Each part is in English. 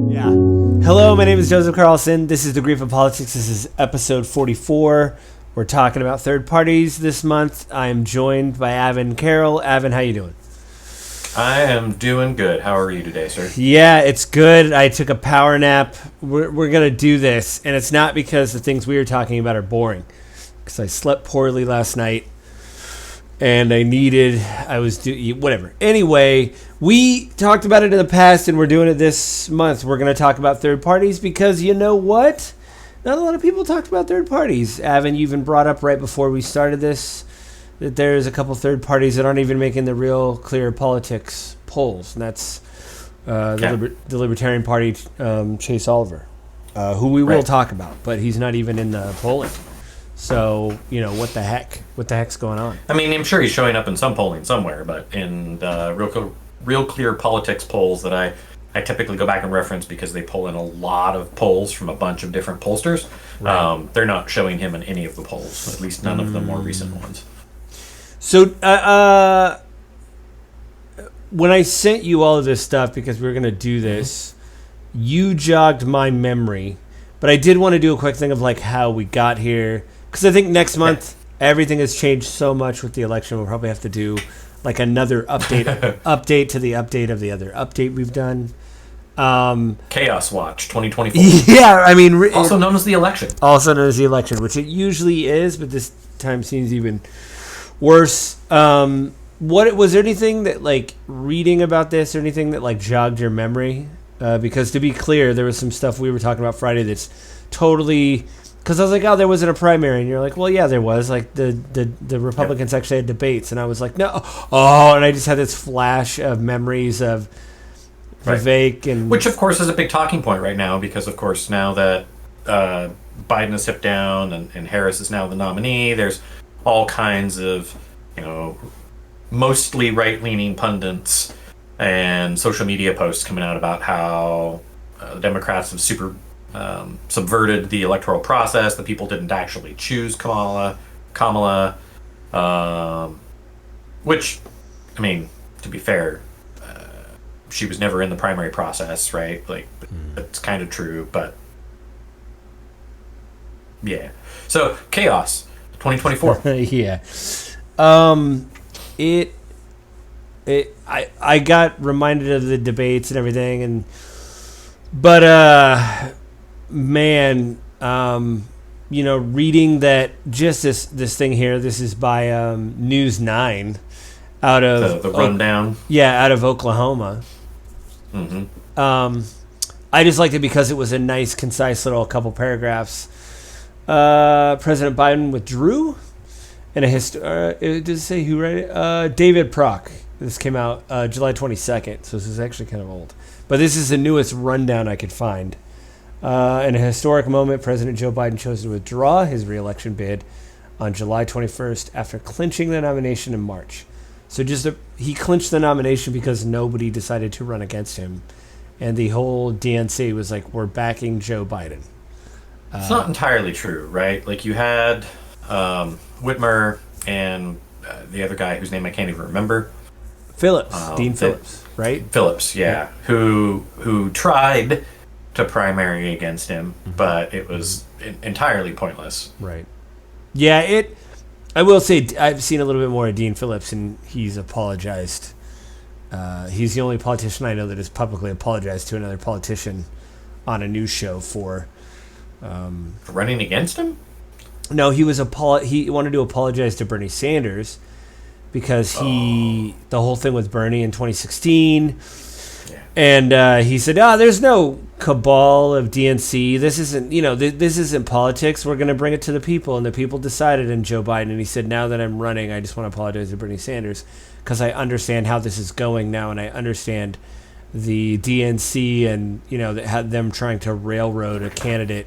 Yeah. Hello, my name is Joseph Carlson. This is The Grief of Politics. This is episode 44. We're talking about third parties this month. I am joined by Avin and Carol. Avin, how you doing? I am doing good. How are you today, sir? Yeah, it's good. I took a power nap. We're going to do this, and it's not because the things we were talking about are boring, because I slept poorly last night, and whatever. Anyway, we talked about it in the past, and we're doing it this month. We're going to talk about third parties because you know what? Not a lot of people talked about third parties. Avin, you even brought up right before we started this that there's a couple third parties that aren't even making the Real Clear Politics polls, and that's the Libertarian Party, Chase Oliver, who we will talk about, but he's not even in the polling. So, what the heck? What the heck's going on? I mean, I'm sure he's showing up in some polling somewhere, but in the Real Clear Politics polls that I typically go back and reference because they pull in a lot of polls from a bunch of different pollsters, they're not showing him in any of the polls, at least none of the more recent ones. So, when I sent you all of this stuff because we were going to do this, you jogged my memory, but I did want to do a quick thing of like how we got here, because I think next month everything has changed so much with the election. We'll probably have to do like another update to the update of the other update we've done. Chaos Watch 2024. Yeah, I mean, also known as the election. Also known as the election, which it usually is, but this time seems even worse. What was there anything that like reading about this or anything that like jogged your memory? Because to be clear, there was some stuff we were talking about Friday that's totally, because I was like, oh, there wasn't a primary, and you're like, well, yeah, there was. Like the Republicans actually had debates, and I was like, no, and I just had this flash of memories of Vivek, and which of course is a big talking point right now, because of course now that Biden has stepped down and Harris is now the nominee, there's all kinds of mostly right-leaning pundits and social media posts coming out about how the Democrats have subverted the electoral process, that people didn't actually choose Kamala, which, I mean, to be fair, she was never in the primary process, right? Like, that's kind of true, but yeah. So, Chaos 2024. Yeah. I got reminded of the debates and everything, but reading that, just this thing here, this is by News 9 out of the rundown. Out of Oklahoma. I just liked it because it was a nice, concise little couple paragraphs. President Biden withdrew, and does it say who wrote it? David Prock. This came out July 22nd, so this is actually kind of old. But this is the newest rundown I could find. In a historic moment, President Joe Biden chose to withdraw his re-election bid on July 21st after clinching the nomination in March. So he clinched the nomination because nobody decided to run against him. And the whole DNC was like, we're backing Joe Biden. It's not entirely true, right? Like, you had Whitmer and the other guy whose name I can't even remember. Dean Phillips, right? Phillips, yeah. Who tried to primary against him, but it was entirely pointless. Right. Yeah, I will say I've seen a little bit more of Dean Phillips, and he's apologized. He's the only politician I know that has publicly apologized to another politician on a news show for running against him. No, he wanted to apologize to Bernie Sanders because the whole thing with Bernie in 2016. And he said, there's no cabal of DNC. This isn't, this isn't politics. We're going to bring it to the people. And the people decided in Joe Biden. And he said, now that I'm running, I just want to apologize to Bernie Sanders because I understand how this is going now. And I understand the DNC and, them trying to railroad a candidate,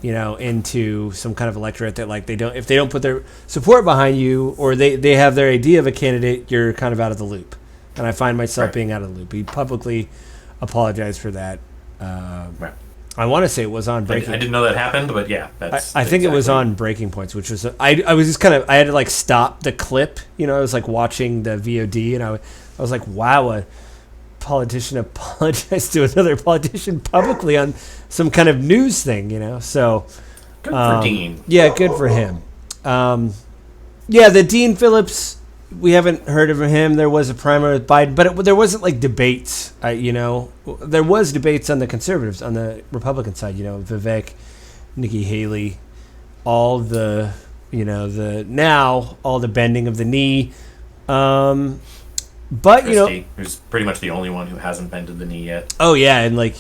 into some kind of electorate that, like, if they don't put their support behind you, or they have their idea of a candidate, you're kind of out of the loop. And I find myself being out of the loop. He publicly apologized for that. I want to say it was on Breaking. I didn't know that happened, but yeah, I think it was on Breaking Points, which was I was just I had to like stop the clip. I was like watching the VOD, and I was like, wow, politician apologize to another politician publicly on some kind of news thing, So good for Dean. Yeah, good for him. The Dean Phillips, we haven't heard of him. There was a primary with Biden, but there wasn't like debates. There was debates on the conservatives, on the Republican side. Vivek, Nikki Haley, all the all the bending of the knee. But Christie, who's pretty much the only one who hasn't bended the knee yet. Oh yeah, and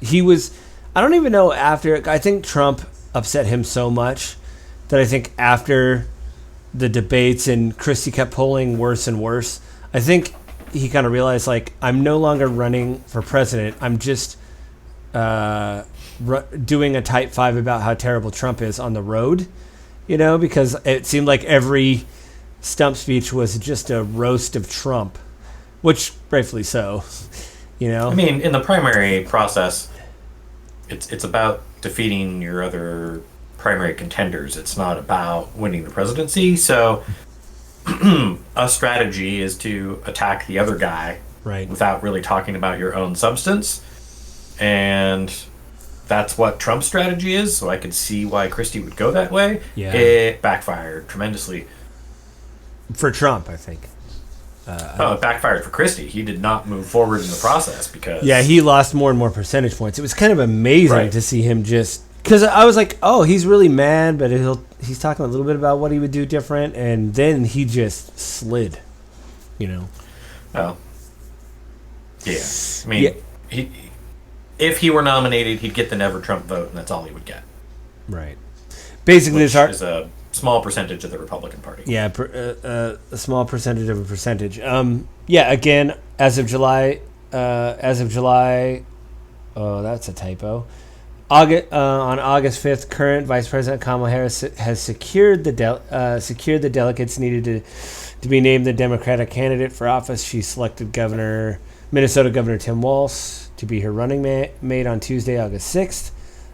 he was. I don't even know after. I think Trump upset him so much that I think after the debates and Christie kept polling worse and worse, I think he kind of realized I'm no longer running for president. I'm just doing a type 5 about how terrible Trump is on the road, because it seemed like every stump speech was just a roast of Trump, which rightfully so, I mean, in the primary process, it's about defeating your other primary contenders. It's not about winning the presidency. So a strategy is to attack the other guy without really talking about your own substance. And that's what Trump's strategy is. So I could see why Christie would go that way. Yeah. It backfired tremendously. For Trump, I think. It backfired for Christie. He did not move forward in the process because... Yeah, he lost more and more percentage points. It was kind of amazing to see him just... Because I was like, oh, he's really mad, but he's talking a little bit about what he would do different, and then he just slid, Oh. Yeah. I mean, if he were nominated, he'd get the Never Trump vote, and that's all he would get. Right. Basically, which is a small percentage of the Republican Party. Yeah, a small percentage of a percentage. Again, as of July, oh, that's a typo. On August 5th, current Vice President Kamala Harris has secured the delegates needed to be named the Democratic candidate for office. She selected Minnesota Governor Tim Walz to be her running mate on Tuesday, August 6th.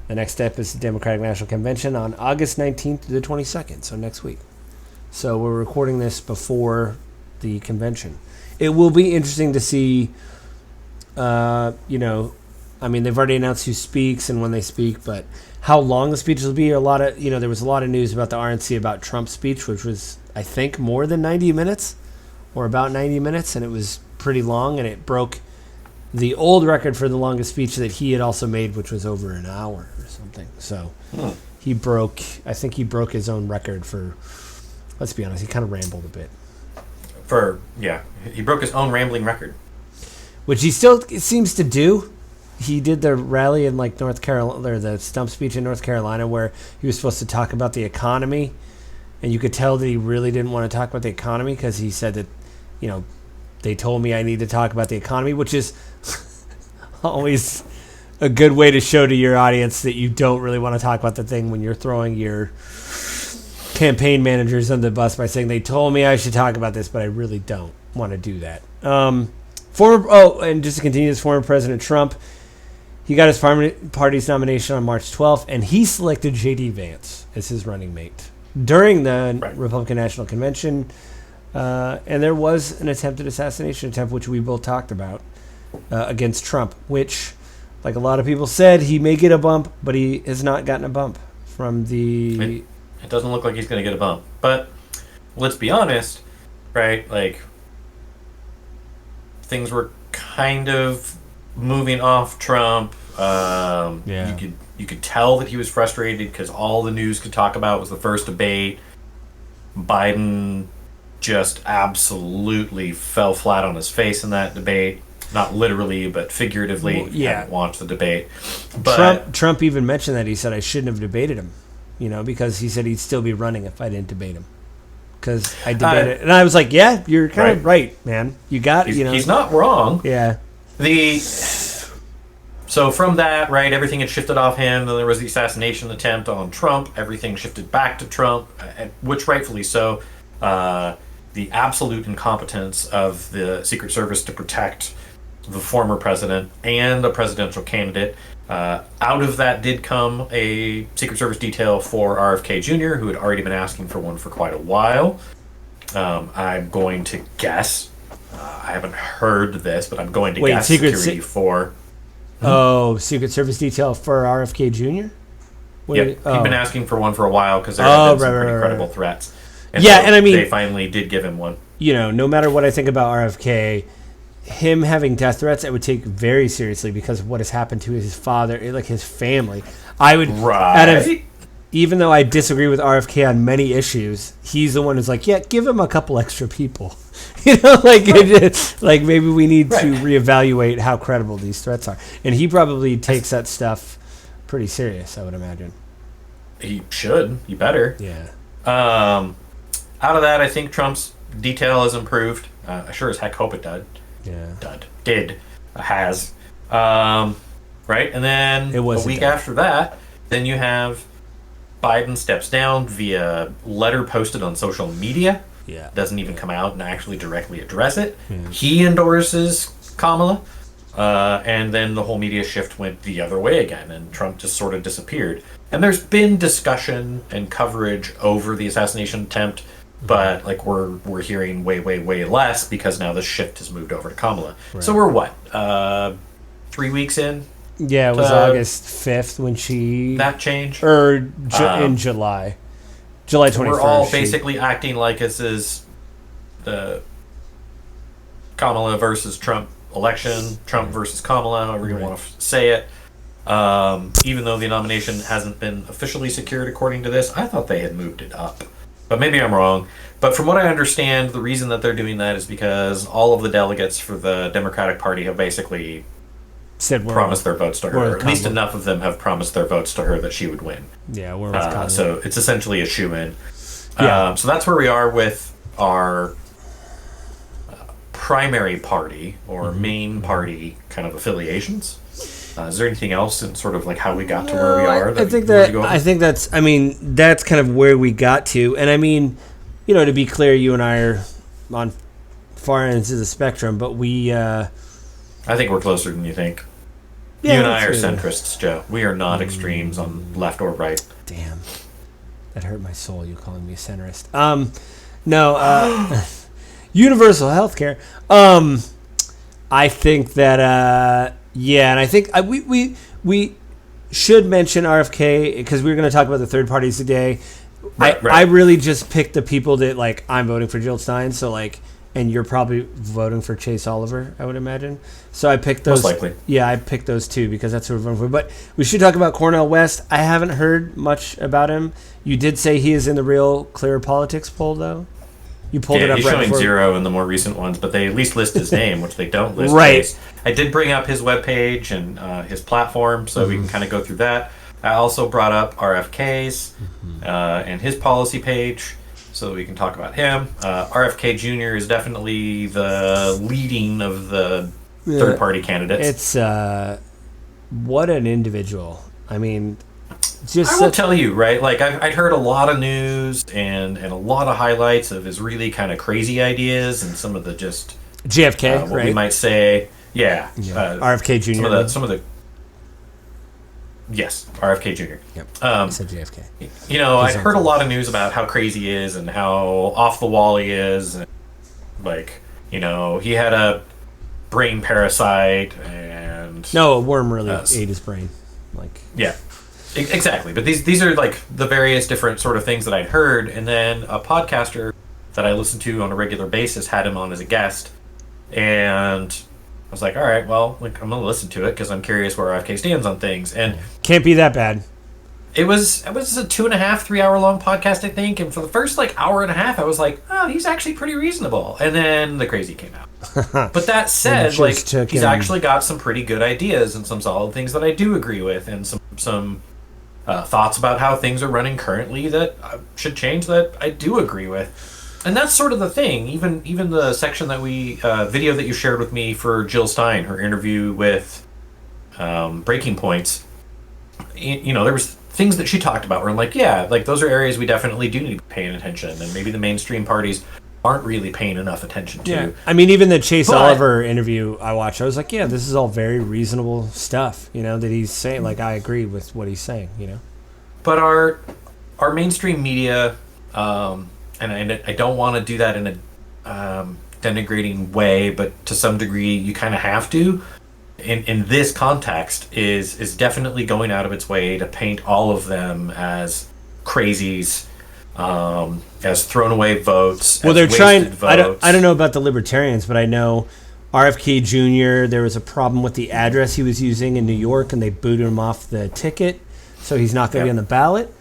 The next step is the Democratic National Convention on August 19th to the 22nd, so next week. So we're recording this before the convention. It will be interesting to see, they've already announced who speaks and when they speak, but how long the speeches will be. There was a lot of news about the RNC about Trump's speech, which was, I think, more than 90 minutes or about 90 minutes, and it was pretty long, and it broke the old record for the longest speech that he had also made, which was over an hour or something. So he broke his own record for, let's be honest, he kind of rambled a bit. He broke his own rambling record. Which he still seems to do. He did the rally in North Carolina, or the stump speech in North Carolina, where he was supposed to talk about the economy, and you could tell that he really didn't want to talk about the economy because he said that, they told me I need to talk about the economy, which is always a good way to show to your audience that you don't really want to talk about the thing when you're throwing your campaign managers on the bus by saying they told me I should talk about this, but I really don't want to do that. And just to continue this, former President Trump, he got his party's nomination on March 12th, and he selected J.D. Vance as his running mate during the Republican National Convention. And there was an attempted assassination attempt, which we both talked about, against Trump, which, like a lot of people said, he may get a bump, but he has not gotten a bump from the... It doesn't look like he's going to get a bump. But let's be honest, right? Things were kind of moving off Trump. You could tell that he was frustrated because all the news could talk about was the first debate. Biden just absolutely fell flat on his face in that debate. Not literally, but figuratively. Well, yeah. Haven't watched the debate. But Trump even mentioned that. He said, I shouldn't have debated him, because he said he'd still be running if I didn't debate him. Because I debated. And I was like, yeah, you're kind of right, man. You got it. He's not wrong. Yeah. So from that, right, everything had shifted off him. Then there was the assassination attempt on Trump. Everything shifted back to Trump, which rightfully so. The absolute incompetence of the Secret Service to protect the former president and a presidential candidate. Out of that did come a Secret Service detail for RFK Jr., who had already been asking for one for quite a while. I'm going to guess I haven't heard this, but I'm going to Wait, guess security for. Oh, Secret Service detail for RFK Jr.? Yep, he'd been asking for one for a while because there Oh, have been some pretty credible threats. And so and I mean, they finally did give him one. No matter what I think about RFK, him having death threats, I would take very seriously because of what has happened to his father, like his family. I would, even though I disagree with RFK on many issues, he's the one who's like, yeah, give him a couple extra people. Like maybe we need to reevaluate how credible these threats are. And he probably takes that stuff pretty serious, I would imagine. He should. He better. Yeah. Out of that, I think Trump's detail has improved. I sure as heck hope it did. Yeah. Has. Right? And then a week after that, then you have Biden steps down via letter posted on social media. Yeah. Doesn't even come out and actually directly address it. Yeah. He endorses Kamala. And then the whole media shift went the other way again, and Trump just sort of disappeared. And there's been discussion and coverage over the assassination attempt, but like we're hearing way less because now the shift has moved over to Kamala. Right. So we're what? 3 weeks in? Yeah, it was August 5th when she... That change? Or in July. July 21st. We're all basically acting like this is the Kamala versus Trump election, Trump versus Kamala, however you want to say it. Even though the nomination hasn't been officially secured according to this, I thought they had moved it up. But maybe I'm wrong. But from what I understand, the reason that they're doing that is because all of the delegates for the Democratic Party have basically promised their votes to her. Or at least enough of them have promised their votes to her that she would win. Yeah, we're with Kamala. So it's essentially a shoo-in. Yeah. So that's where we are with our primary party or main party kind of affiliations. Is there anything else in sort of like how we got to where we are? I think that's kind of where we got to. And I mean, to be clear, you and I are on far ends of the spectrum, but we... I think we're closer than you think. You and I are centrists, Joe. We are not extremes on left or right. Damn. That hurt my soul, you calling me a centrist. No, universal health care. I think that, and I think we should mention RFK because we were going to talk about the third parties today. Right. I really just picked the people that, like, I'm voting for Jill Stein, so, like, and you're probably voting for Chase Oliver, I would imagine. So I picked those. Most likely. Yeah, I picked those two because that's who we're voting for. But we should talk about Cornel West. I haven't heard much about him. You did say he is in the Real Clear Politics poll, though. You pulled it up he's right showing before. 0 in the more recent ones, but they at least list his name, which they don't list. Right. I did bring up his webpage and his platform, so we can kind of go through that. I also brought up RFK's and his policy page, so we can talk about him. RFK Jr. is definitely the leading of the third-party candidates. It's what an individual. I mean, I will tell you, right? Like I'd heard a lot of news and a lot of highlights of his really kind of crazy ideas and some of the just JFK, what right? we might say, RFK Jr. Some of the yes, RFK Jr. Yep. I said JFK. I'd heard a lot of news about how crazy he is and how off the wall he is, and like he had a brain parasite and a worm really ate his brain, like yeah. Exactly, but these are like the various different sort of things that I'd heard, and then a podcaster that I listen to on a regular basis had him on as a guest, and I was like, all right, well, like I'm gonna listen to it because I'm curious where RFK stands on things, and can't be that bad. It was a 2.5, 3 hour long podcast, I think, and for the first like hour and a half, I was like, oh, he's actually pretty reasonable, and then the crazy came out. But that said, like he's actually got some pretty good ideas and some solid things that I do agree with, and some thoughts about how things are running currently that should change that I do agree with. And that's sort of the thing. Even the section that video that you shared with me for Jill Stein, her interview with Breaking Points, there was things that she talked about where I'm like, yeah, like those are areas we definitely do need to be paying attention, and maybe the mainstream parties aren't really paying enough attention to. Yeah. I mean, even the Chase Oliver interview I watched, I was like, yeah, this is all very reasonable stuff, that he's saying. Like, I agree with what he's saying, But our mainstream media, and I don't want to do that in a denigrating way, but to some degree you kind of have to. In this context, is definitely going out of its way to paint all of them as crazies, as thrown away votes. Well, as they're trying. votes. I don't know about the Libertarians, but I know RFK Jr. There was a problem with the address he was using in New York, and they booted him off the ticket, so he's not going to be on the ballot.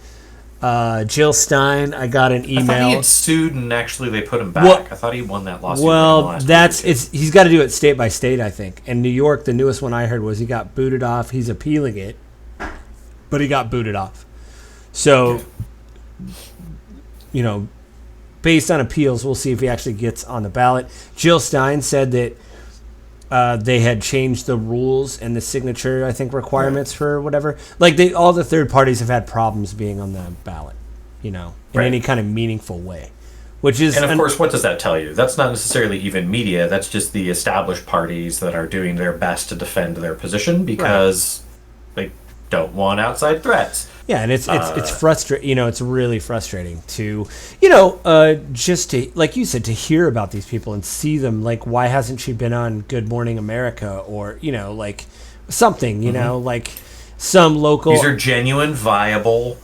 Jill Stein, I got an email. I thought he had sued and actually they put him back. Well, I thought he won that lawsuit. Well, he's got to do it state by state, I think. And New York, the newest one I heard was he got booted off. He's appealing it, but he got booted off. So, based on appeals, we'll see if he actually gets on the ballot. Jill Stein said that they had changed the rules and the signature, I think, requirements for whatever. Like, all the third parties have had problems being on the ballot, in any kind of meaningful way. Which is, and of course, what does that tell you? That's not necessarily even media. That's just the established parties that are doing their best to defend their position because they don't want outside threats. Yeah, and it's frustrating. It's really frustrating to, just to, like you said, to hear about these people and see them. Like, why hasn't she been on Good Morning America or like something? Like some local. These are genuine, viable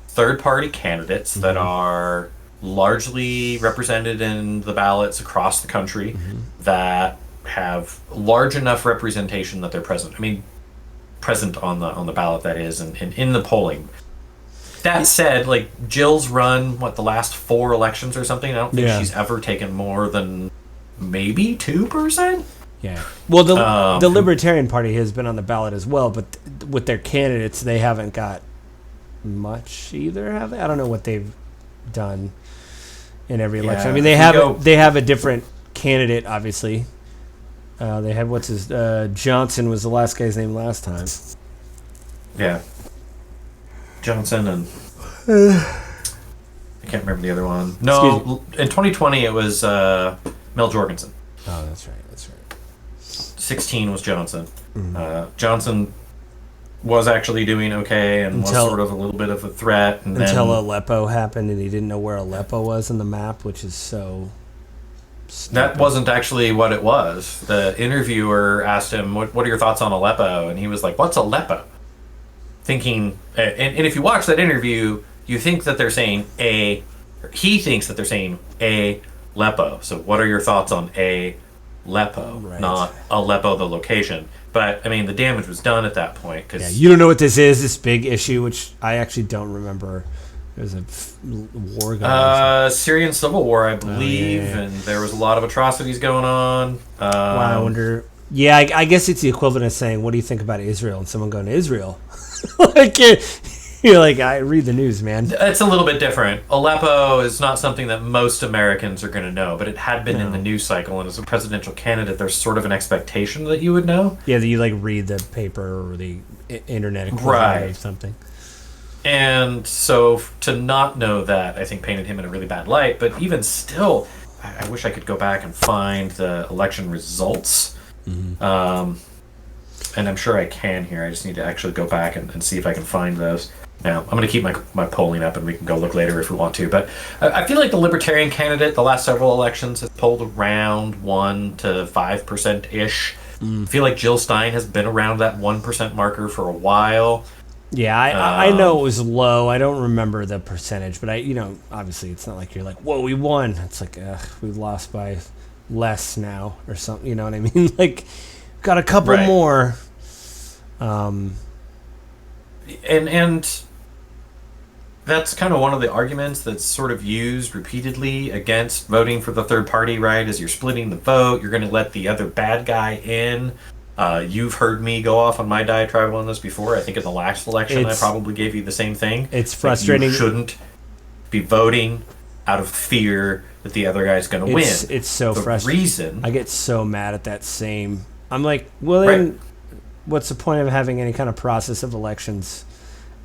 third-party candidates that are largely represented in the ballots across the country that have large enough representation that they're present. I mean, present on the ballot, that is, and in the polling. That said, like, Jill's run the last 4 elections or something. I don't think she's ever taken more than maybe 2%. Yeah. Well, the Libertarian Party has been on the ballot as well, but with their candidates, they haven't got much either, have they? I don't know what they've done in every election. I mean, they have a different candidate, obviously. They had Johnson was the last guy's name last time. Yeah. Johnson and I can't remember the other one. No, in 2020 it was Mel Jorgensen. Oh, that's right. 16 was Johnson. Johnson was actually doing okay and was sort of a little bit of a threat. Until Aleppo happened and he didn't know where Aleppo was on the map, which is so... stupid. That wasn't actually what it was. The interviewer asked him, what are your thoughts on Aleppo? And he was like, what's Aleppo? Thinking, and if you watch that interview, you think that they're saying he thinks that they're saying Aleppo. So what are your thoughts on Aleppo, not Aleppo, the location? But, I mean, the damage was done at that point. Cause you don't know what this is, this big issue, which I actually don't remember. There's a war going on. Syrian civil war, I believe, and there was a lot of atrocities going on. Wow, I wonder... Yeah, I guess it's the equivalent of saying, what do you think about Israel? And someone going, Israel? Like, you're like, I read the news, man. It's a little bit different. Aleppo is not something that most Americans are going to know, but it had been in the news cycle, and as a presidential candidate, there's sort of an expectation that you would know. Yeah, that you, like, read the paper or the internet equivalent or something. And so to not know that, I think, painted him in a really bad light. But even still, I wish I could go back and find the election results. And I'm sure I can here. I just need to actually go back and see if I can find those. Now, I'm going to keep my polling up, and we can go look later if we want to. But I feel like the Libertarian candidate, the last several elections, has polled around 1 to 5%-ish. I feel like Jill Stein has been around that 1% marker for a while. Yeah, I know it was low. I don't remember the percentage, but obviously it's not like you're like, whoa, we won. It's like, we lost by less now or something. You know what I mean? Like, got a couple more. And that's kind of one of the arguments that's sort of used repeatedly against voting for the third party, right? Is you're splitting the vote, you're going to let the other bad guy in. You've heard me go off on my diatribe on this before. I think in the last election I probably gave you the same thing. It's frustrating. You shouldn't be voting out of fear that the other guy's going to win. It's so frustrating. I get so mad at that same... I'm like, well, then what's the point of having any kind of process of elections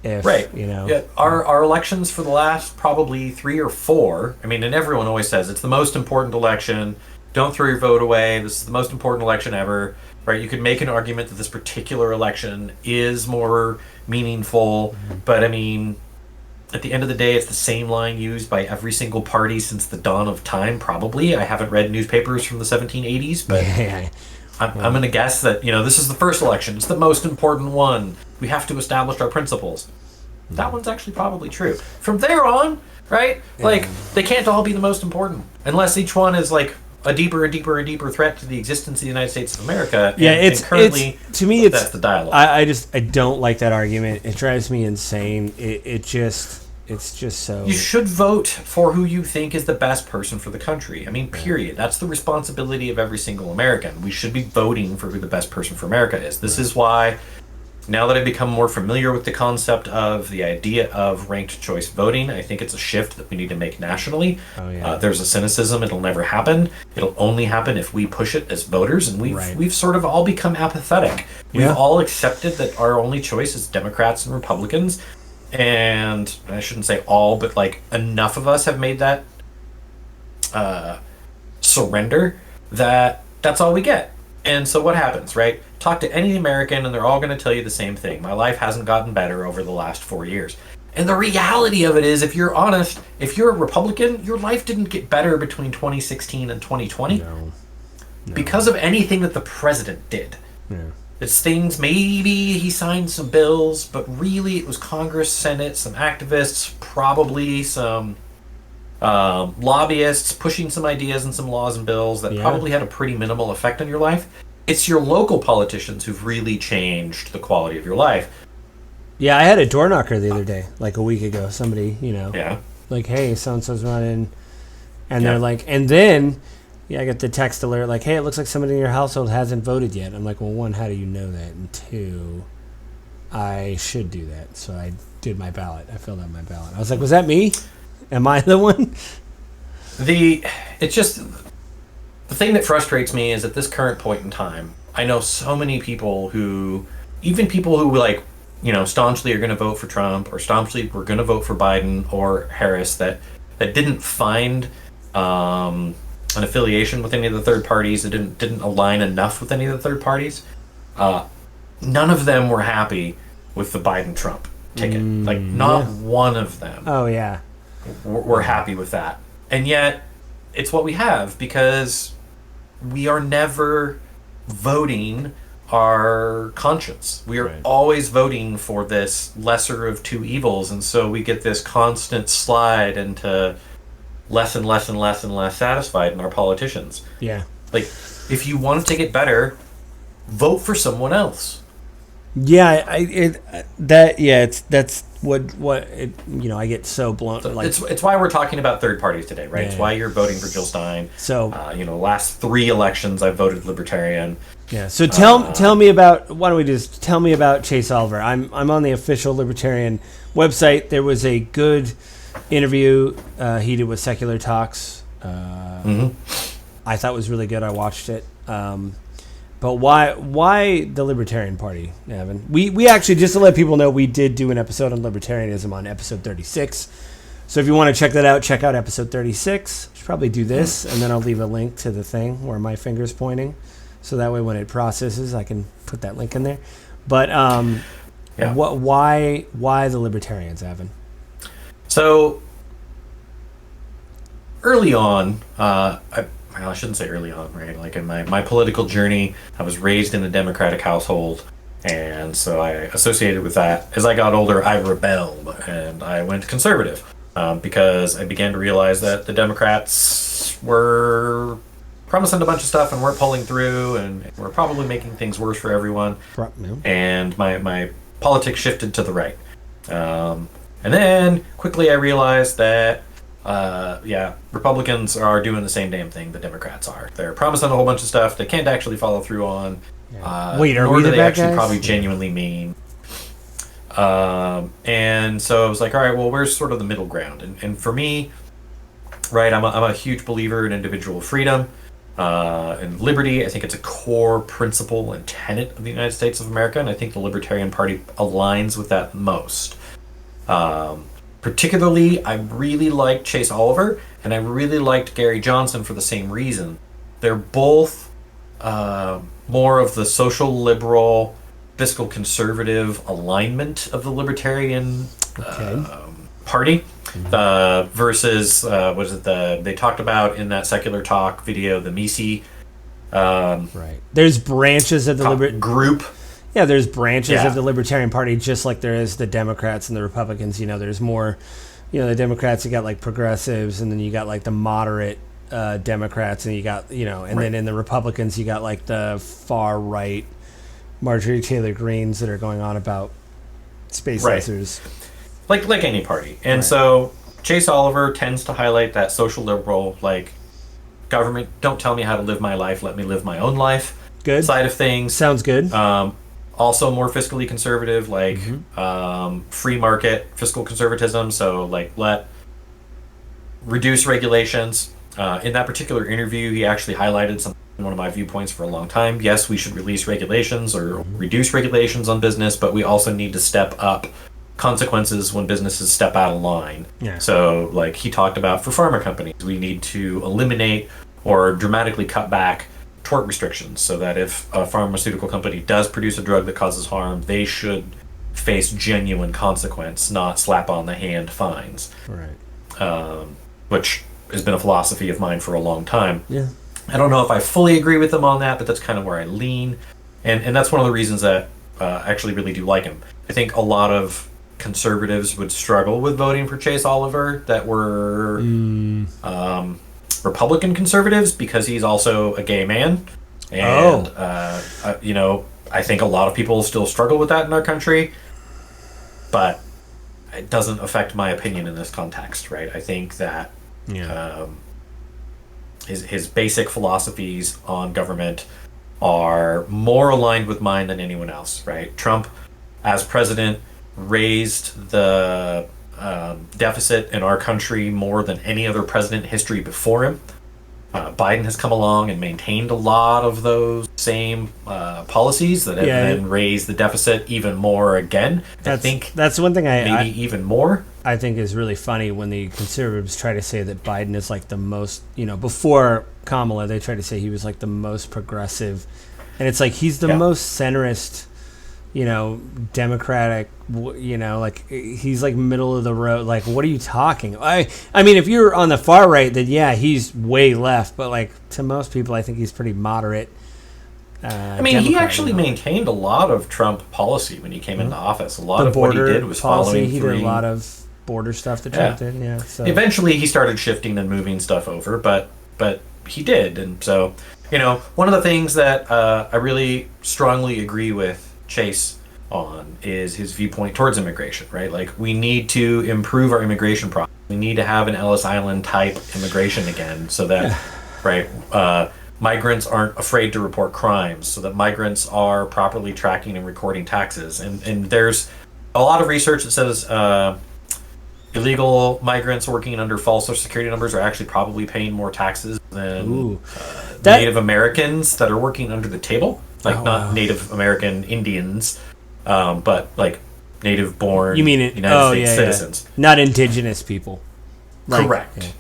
if, Yeah, our elections for the last probably 3 or 4, I mean, and everyone always says it's the most important election. Don't throw your vote away. This is the most important election ever. Right? You could make an argument that this particular election is more meaningful, but I mean, At the end of the day, it's the same line used by every single party since the dawn of time, probably. I haven't read newspapers from the 1780s, but I'm going to guess that, this is the first election. It's the most important one. We have to establish our principles. That one's actually probably true. From there on, right? Like, they can't all be the most important unless each one is like a deeper and deeper and deeper threat to the existence of the United States of America. And currently, to me, that's the dialogue. I don't like that argument. It drives me insane. It's just so. You should vote for who you think is the best person for the country. I mean, period. That's the responsibility of every single American. We should be voting for who the best person for America is. This is why, now that I've become more familiar with the concept of the idea of ranked choice voting, I think it's a shift that we need to make nationally. There's a cynicism. It'll never happen. It'll only happen if we push it as voters, and we've sort of all become apathetic. We've all accepted that our only choice is Democrats and Republicans, and I shouldn't say all, but like enough of us have made that surrender that that's all we get. And so what happens, right? Talk to any American and they're all going to tell you the same thing. My life hasn't gotten better over the last 4 years. And the reality of it is, if you're honest, if you're a Republican, your life didn't get better between 2016 and 2020 because of anything that the president did. It's things, maybe he signed some bills, but really it was Congress, Senate, some activists, probably some lobbyists pushing some ideas and some laws and bills that probably had a pretty minimal effect on your life. It's your local politicians who've really changed the quality of your life. Yeah, I had a door knocker the other day, like a week ago. Somebody, like, hey, so-and-so's running. And they're like, and then, I get the text alert, like, hey, it looks like somebody in your household hasn't voted yet. I'm like, well, one, how do you know that? And two, I should do that. So I did my ballot. I filled out my ballot. I was like, was that me? Am I the one? It's just, the thing that frustrates me is at this current point in time, I know so many people who, even people who like, staunchly are going to vote for Trump or staunchly were going to vote for Biden or Harris that didn't find an affiliation with any of the third parties, that didn't align enough with any of the third parties. None of them were happy with the Biden-Trump ticket. Not one of them. Oh, yeah. We're happy with that. And yet, it's what we have because we are never voting our conscience. We are always voting for this lesser of two evils, and so we get this constant slide into less and less and less and less satisfied in our politicians. Yeah. Like, if you want to get better, vote for someone else. Yeah, that's what I get so blown. So it's why we're talking about third parties today, right? It's why you're voting for Jill Stein. So last 3 elections I've voted Libertarian. Yeah. So tell me about, why don't we just tell me about Chase Oliver? I'm on the official Libertarian website. There was a good interview he did with Secular Talks. I thought was really good. I watched it. But why the Libertarian Party, Avin? We actually, just to let people know, we did do an episode on libertarianism on episode 36. So if you want to check that out, check out episode 36. Should probably do this, and then I'll leave a link to the thing where my finger's pointing. So that way when it processes, I can put that link in there. But why the Libertarians, Avin? So early on, I shouldn't say early on, right? Like in my political journey, I was raised in a Democratic household, and so I associated with that. As I got older, I rebelled, and I went conservative because I began to realize that the Democrats were promising a bunch of stuff and weren't pulling through, and were probably making things worse for everyone. And my politics shifted to the right. And then quickly I realized that Republicans are doing the same damn thing the Democrats are. They're promising a whole bunch of stuff they can't actually follow through on. Wait, are nor we do the they bad actually guys? probably genuinely mean. And so I was like, all right, well, where's sort of the middle ground? And for me, right, I'm a huge believer in individual freedom and liberty. I think it's a core principle and tenet of the United States of America, and I think the Libertarian Party aligns with that most. Particularly, I really liked Chase Oliver, and I really liked Gary Johnson for the same reason. They're both more of the social liberal, fiscal conservative alignment of the Libertarian party versus was it they talked about in that Secular Talk video, the Misi right. There's branches of the group. Yeah, there's branches of the Libertarian Party, just like there is the Democrats and the Republicans. There's more. The Democrats, you got like progressives, and then you got like the moderate Democrats, and you got and then in the Republicans, you got like the far right Marjorie Taylor Greens that are going on about space lasers, like any party. And so Chase Oliver tends to highlight that social liberal, like, government, don't tell me how to live my life, let me live my own life. Good side of things. Sounds good. Also more fiscally conservative, like free market fiscal conservatism. So like reduce regulations. In that particular interview, he actually highlighted one of my viewpoints for a long time. Yes, we should release regulations or reduce regulations on business, but we also need to step up consequences when businesses step out of line. Yeah. So like he talked about for pharma companies, we need to eliminate or dramatically cut back tort restrictions so that if a pharmaceutical company does produce a drug that causes harm, they should face genuine consequence, not slap on the hand fines. Right. Which has been a philosophy of mine for a long time. Yeah. I don't know if I fully agree with him on that, but that's kind of where I lean. And that's one of the reasons that I actually really do like him. I think a lot of conservatives would struggle with voting for Chase Oliver that were Republican conservatives because he's also a gay man. And, I think a lot of people still struggle with that in our country. But it doesn't affect my opinion in this context, right? I think that his basic philosophies on government are more aligned with mine than anyone else, right? Trump, as president, raised the deficit in our country more than any other president in history before him. Biden has come along and maintained a lot of those same policies that have then raised the deficit even more again. I think that's one thing maybe even more. I think is really funny when the conservatives try to say that Biden is like the most, before Kamala, they tried to say he was like the most progressive. And it's like he's the most centrist, Democratic, like he's like middle of the road. Like, what are you talking? I mean, if you're on the far right, then he's way left. But like to most people, I think he's pretty moderate. He actually maintained a lot of Trump policy when he came into office. A lot of what he did was following He did a lot of border stuff that Trump did. Yeah. So eventually, he started shifting and moving stuff over, but he did, and so one of the things that I really strongly agree with Chase on is his viewpoint towards immigration, right? Like, we need to improve our immigration process. We need to have an Ellis Island type immigration again so that, migrants aren't afraid to report crimes, so that migrants are properly tracking and recording taxes. And there's a lot of research that says illegal migrants working under false Social Security numbers are actually probably paying more taxes than Native Americans that are working under the table. Like, not Native American Indians, but like native-born United States citizens. Not indigenous people. Correct.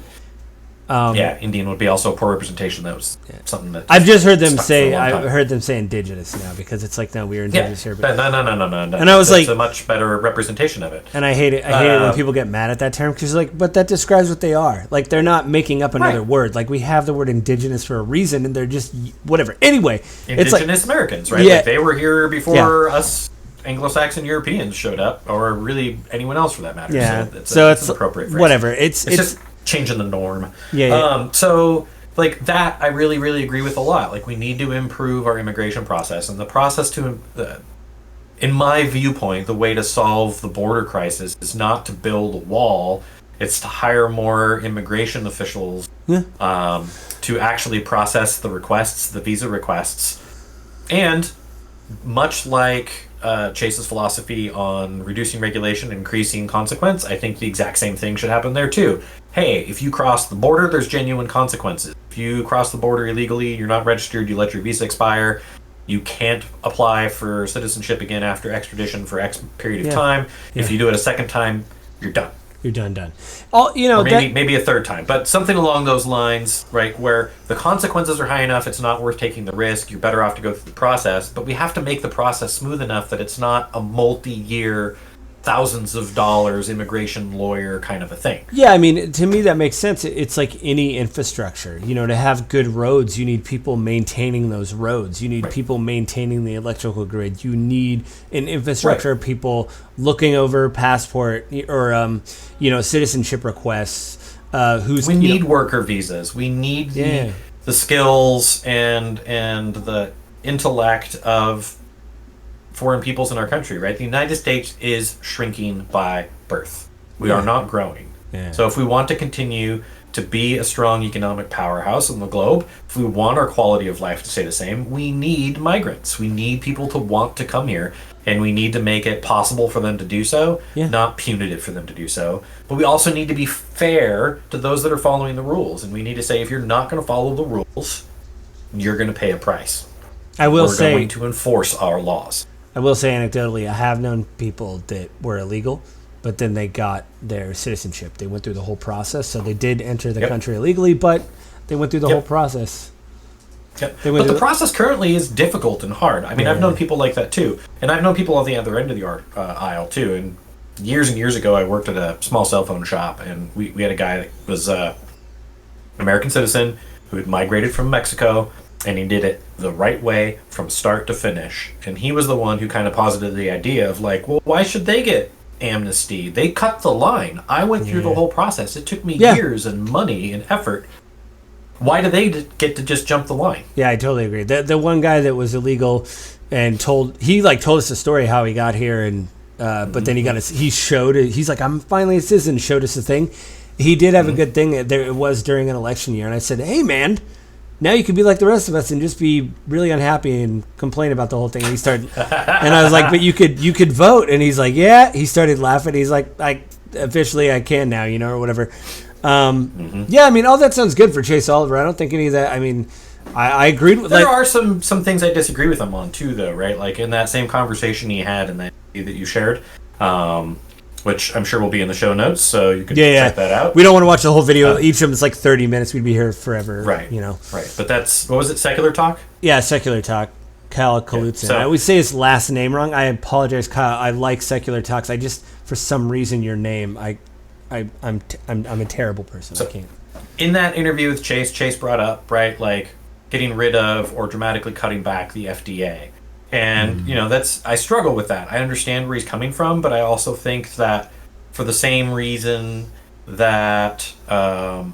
Indian would be also poor representation. That was something that I've just heard them say. I heard them say indigenous now because it's like, no, we're indigenous here. But no. And I was it's a much better representation of it. And I hate it. I hate it when people get mad at that term because like, but that describes what they are. Like, they're not making up another word. Like, we have the word indigenous for a reason, and they're just whatever. Anyway, indigenous it's like, Americans, right? Like, they were here before us Anglo-Saxon Europeans showed up, or really anyone else for that matter. Yeah. So it's an appropriate phrase. Whatever. It's just changing the norm. Yeah. So like that, I really, really agree with a lot. Like, we need to improve our immigration process, and the process to, in my viewpoint, the way to solve the border crisis is not to build a wall. It's to hire more immigration officials to actually process the requests, the visa requests, and much like Chase's philosophy on reducing regulation, increasing consequence, I think the exact same thing should happen there too. Hey, if you cross the border, there's genuine consequences. If you cross the border illegally, you're not registered, you let your visa expire, you can't apply for citizenship again after extradition for X period of time. If you do it a second time, you're done. You're done. Or maybe a third time, but something along those lines, right, where the consequences are high enough, it's not worth taking the risk, you're better off to go through the process, but we have to make the process smooth enough that it's not a multi-year thousands of dollars immigration lawyer kind of a thing. Yeah, I mean, to me that makes sense. It's like any infrastructure. To have good roads, you need people maintaining those roads. You need people maintaining the electrical grid. You need an infrastructure of people looking over passport or citizenship requests. We need worker visas. We need the skills and the intellect of foreign peoples in our country, right? The United States is shrinking by birth. We are not growing. Yeah. So if we want to continue to be a strong economic powerhouse on the globe, if we want our quality of life to stay the same, we need migrants. We need people to want to come here, and we need to make it possible for them to do so, not punitive for them to do so. But we also need to be fair to those that are following the rules, and we need to say, if you're not going to follow the rules, you're going to pay a price. We're going to enforce our laws. I will say anecdotally, I have known people that were illegal, but then they got their citizenship. They went through the whole process, so they did enter the country illegally, but they went through the whole process. Yep. But the process currently is difficult and hard. I mean, I've known people like that too, and I've known people on the other end of the aisle too. And years ago, I worked at a small cell phone shop, and we had a guy that was an American citizen who had migrated from Mexico. And he did it the right way from start to finish. And he was the one who kind of posited the idea of like, well, why should they get amnesty? They cut the line. I went through the whole process. It took me years and money and effort. Why do they get to just jump the line? Yeah, I totally agree. The one guy that was illegal and told us the story how he got here, and but then he showed it. He's like, I'm finally a citizen. Showed us the thing. He did have a good thing. There it was during an election year, and I said, hey man, now you could be like the rest of us and just be really unhappy and complain about the whole thing. And he started, and I was like, but you could vote. And he's like, yeah. He started laughing. He's like, officially I can now, or whatever. Yeah, I mean, all that sounds good for Chase Oliver. I don't think any of that. I mean, I agreed with. There are some things I disagree with him on too, though, right? Like in that same conversation he had and that you shared. Which I'm sure will be in the show notes, so you can check that out. We don't want to watch the whole video. Each of them is like 30 minutes. We'd be here forever. Right. Right. But that's, what was it, Secular Talk? Yeah, Secular Talk. Kyle Kalutzin. So, I always say his last name wrong. I apologize, Kyle. I like Secular Talks. I just, for some reason, your name, I'm a terrible person. I can't. In that interview with Chase brought up, right, like getting rid of or dramatically cutting back the FDA. And, I struggle with that. I understand where he's coming from, but I also think that for the same reason that I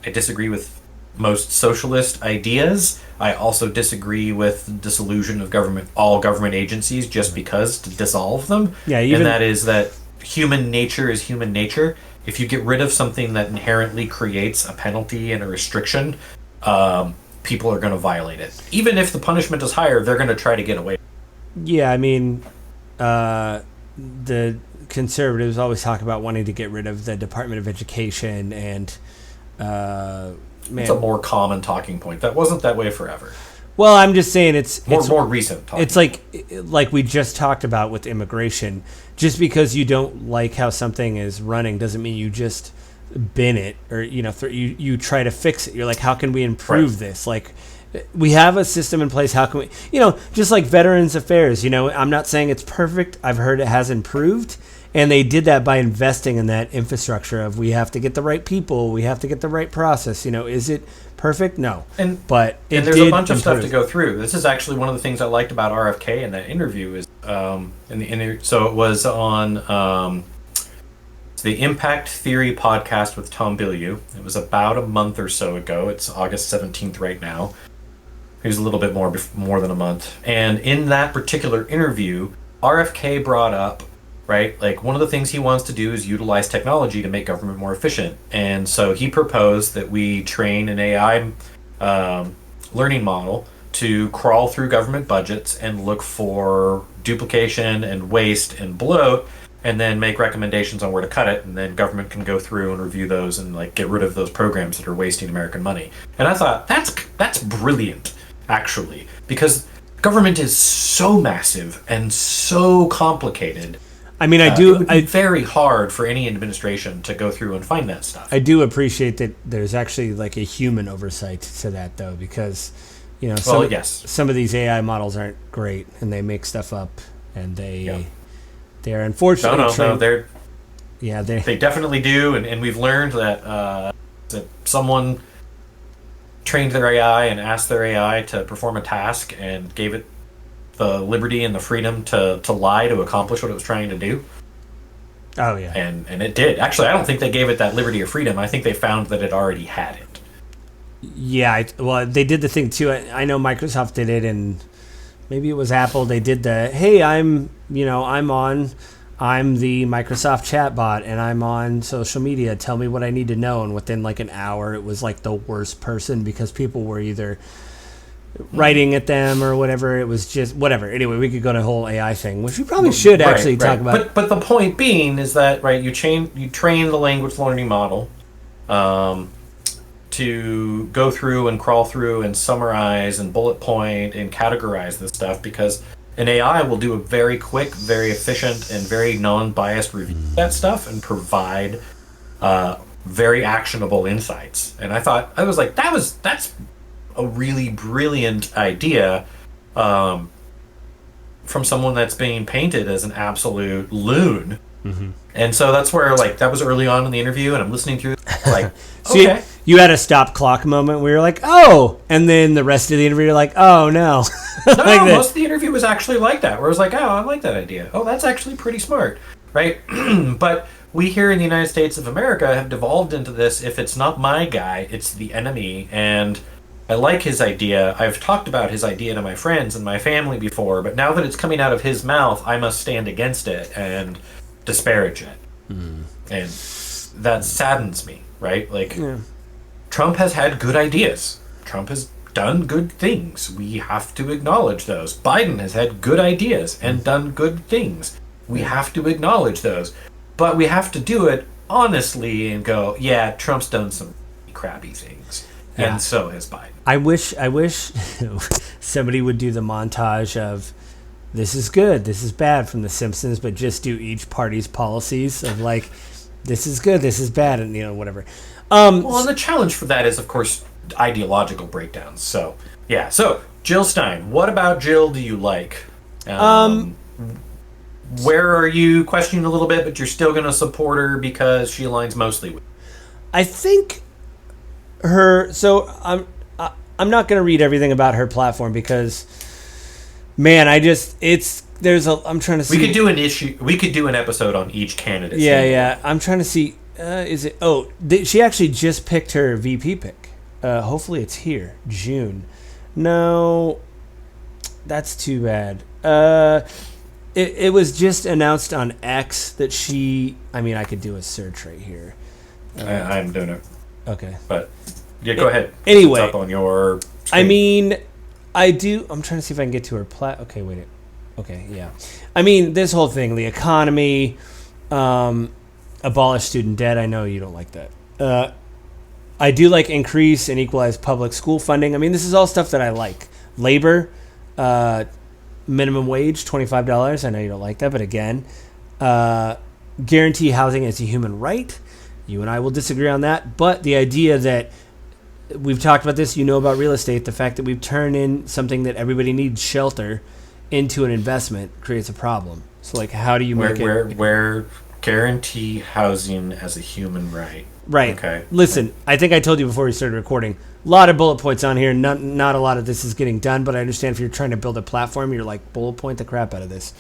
disagree with most socialist ideas, I also disagree with the dissolution of all government agencies just because to dissolve them. Yeah, and that is that human nature is human nature. If you get rid of something that inherently creates a penalty and a restriction, people are going to violate it. Even if the punishment is higher, they're going to try to get away. Yeah, I mean, the conservatives always talk about wanting to get rid of the Department of Education, and it's a more common talking point. That wasn't that way forever. Well, I'm just saying it's more recent. It's like we just talked about with immigration. Just because you don't like how something is running doesn't mean you just bin it or you try to fix it. You're like, how can we improve this? Like, we have a system in place. How can we, just like Veterans Affairs, I'm not saying it's perfect. I've heard it has improved, and they did that by investing in that infrastructure of, we have to get the right people, we have to get the right process. Is it perfect? No. But there's a bunch of stuff to go through. This is actually one of the things I liked about RFK in that interview is so it was on the Impact Theory podcast with Tom Bilyeu. It was about a month or so ago. It's August 17th right now. It was a little bit more than a month. And in that particular interview, RFK brought up, right, like one of the things he wants to do is utilize technology to make government more efficient. And so he proposed that we train an AI learning model to crawl through government budgets and look for duplication and waste and bloat, and then make recommendations on where to cut it, and then government can go through and review those and like get rid of those programs that are wasting American money. And I thought that's brilliant, actually, because government is so massive and so complicated. I mean, it would be very hard for any administration to go through and find that stuff. I do appreciate that there's actually like a human oversight to that, though, because some of these AI models aren't great, and they make stuff up, and they They're unfortunately No, they definitely do, and we've learned that someone trained their AI and asked their AI to perform a task and gave it the liberty and the freedom to lie to accomplish what it was trying to do. Oh yeah, and it did. Actually, I don't think they gave it that liberty or freedom. I think they found that it already had it. Yeah, well, they did the thing too. I know Microsoft did it, and maybe it was Apple. They did the, hey, I'm the Microsoft chatbot, and I'm on social media. Tell me what I need to know. And within like an hour, it was like the worst person because people were either writing at them or whatever. It was just whatever. Anyway, we could go to a whole AI thing, which we probably should actually talk about. But the point being is that you train the language learning model to go through and crawl through and summarize and bullet point and categorize this stuff, because an AI will do a very quick, very efficient, and very non-biased review of that stuff and provide very actionable insights. And I was like, that's a really brilliant idea from someone that's being painted as an absolute loon. Mm-hmm. And so that's where that was early on in the interview, and I'm listening through okay. You had a stop clock moment where you're like, oh, and then the rest of the interview you're like, oh no. No, most of the interview was actually like that, where I was like, oh, I like that idea. Oh, that's actually pretty smart, right? But we here in the United States of America have devolved into this, if it's not my guy, it's the enemy. And I like his idea. I've talked about his idea to my friends and my family before, but now that it's coming out of his mouth, I must stand against it and disparage it. Mm. And that saddens me, right? Trump has had good ideas. Trump has done good things. We have to acknowledge those. Biden has had good ideas and done good things. We have to acknowledge those. But we have to do it honestly and go, yeah, Trump's done some crappy things. Yeah. And so has Biden. I wish somebody would do the montage of this is good, this is bad from The Simpsons, but just do each party's policies of this is good, this is bad, and whatever. Well, and the challenge for that is, of course, ideological breakdowns. So, yeah. So, Jill Stein, what about Jill do you like? Where are you questioning a little bit, but you're still going to support her because she aligns mostly with you? I think her... So, I'm not going to read everything about her platform because, man, I'm trying to see... We could do an episode on each candidate. Yeah. I'm trying to see... she actually just picked her VP pick. Hopefully it's here. June. No, that's too bad. It was just announced on X that I could do a search right here. I'm doing it. Okay. But, yeah, go ahead. Anyway. It's up on your screen. I'm trying to see if I can get to her okay, wait. Okay, yeah. This whole thing, the economy, abolish student debt. I know you don't like that. I do like increase and equalize public school funding. This is all stuff that I like. Labor, minimum wage, $25. I know you don't like that, but again, guarantee housing as a human right. You and I will disagree on that, but the idea that we've talked about this, about real estate, the fact that we've turned in something that everybody needs, shelter, into an investment creates a problem. So, how do you make where guarantee housing as a human right? Right. Okay. Listen, I think I told you before we started recording, a lot of bullet points on here. Not a lot of this is getting done, but I understand if you're trying to build a platform, you're bullet point the crap out of this.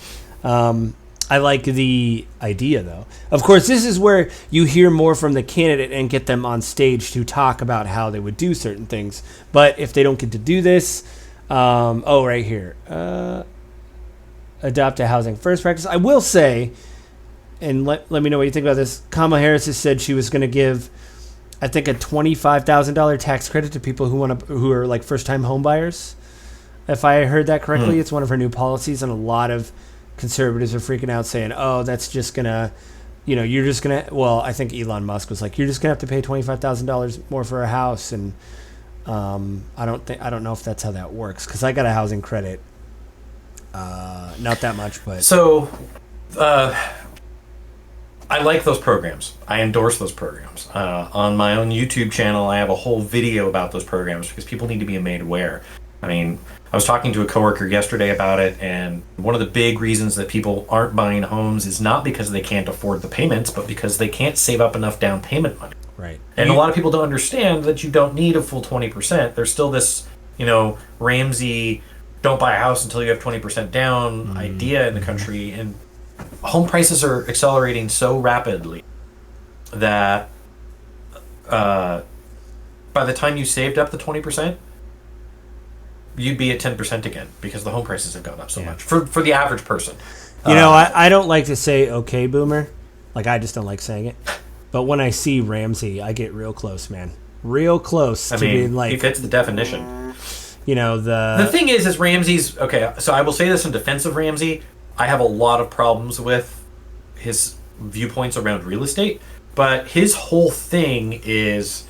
I like the idea, though. Of course, this is where you hear more from the candidate and get them on stage to talk about how they would do certain things. But if they don't get to do this, right here, adopt a housing first practice. I will say, and let me know what you think about this. Kamala Harris has said she was going to give, I think, a $25,000 tax credit to people who are first-time home buyers. If I heard that correctly, It's one of her new policies, and a lot of conservatives are freaking out saying, oh, that's just going to, you're just going to, well, I think Elon Musk was like, you're just going to have to pay $25,000 more for a house. And I don't know if that's how that works, because I got a housing credit. Not that much, but. So, I like those programs. I endorse those programs. On my own YouTube channel, I have a whole video about those programs because people need to be made aware. I mean, I was talking to a coworker yesterday about it, and one of the big reasons that people aren't buying homes is not because they can't afford the payments, but because they can't save up enough down payment money. Right. And a lot of people don't understand that you don't need a full 20%. There's still this, Ramsey, don't buy a house until you have 20% down idea in the country. And home prices are accelerating so rapidly that by the time you saved up the 20%, you'd be at 10% again because the home prices have gone up so much for the average person. I don't like to say okay, boomer. Like, I just don't like saying it. But when I see Ramsey, I get real close, man. Real close to being like... he fits the definition. The thing is Ramsey's... Okay, so I will say this in defense of Ramsey. I have a lot of problems with his viewpoints around real estate. But his whole thing is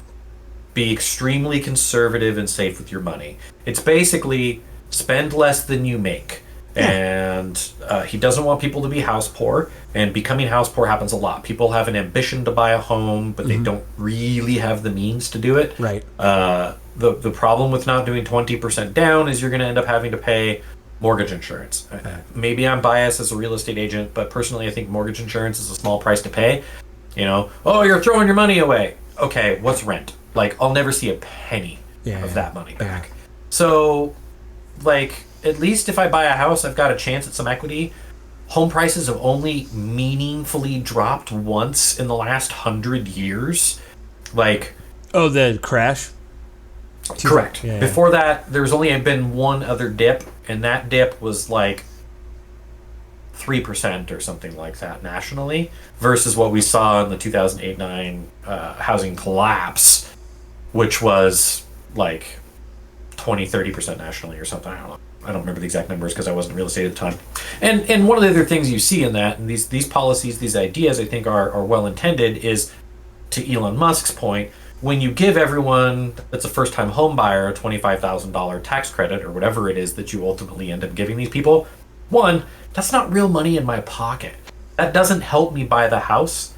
be extremely conservative and safe with your money. It's basically spend less than you make. And he doesn't want people to be house poor, and becoming house poor happens a lot. People have an ambition to buy a home, but they don't really have the means to do it. Right. The problem with not doing 20% down is you're going to end up having to pay mortgage insurance. Maybe I'm biased as a real estate agent, but personally I think mortgage insurance is a small price to pay. Oh, you're throwing your money away. Okay, what's rent? Like, I'll never see a penny of that money back. Yeah. So, like... at least if I buy a house, I've got a chance at some equity. Home prices have only meaningfully dropped once in the last 100 years. Like... oh, the crash? Correct. Yeah. Before that, there's only been one other dip, and that dip was like 3% or something like that nationally, versus what we saw in the 2008-9 housing collapse, which was like 20-30% nationally or something. I don't know. I don't remember the exact numbers because I wasn't in real estate at the time. And one of the other things you see in that, and these policies, these ideas, I think are well intended, is to Elon Musk's point, when you give everyone that's a first-time home buyer a $25,000 tax credit or whatever it is that you ultimately end up giving these people, one, that's not real money in my pocket. That doesn't help me buy the house.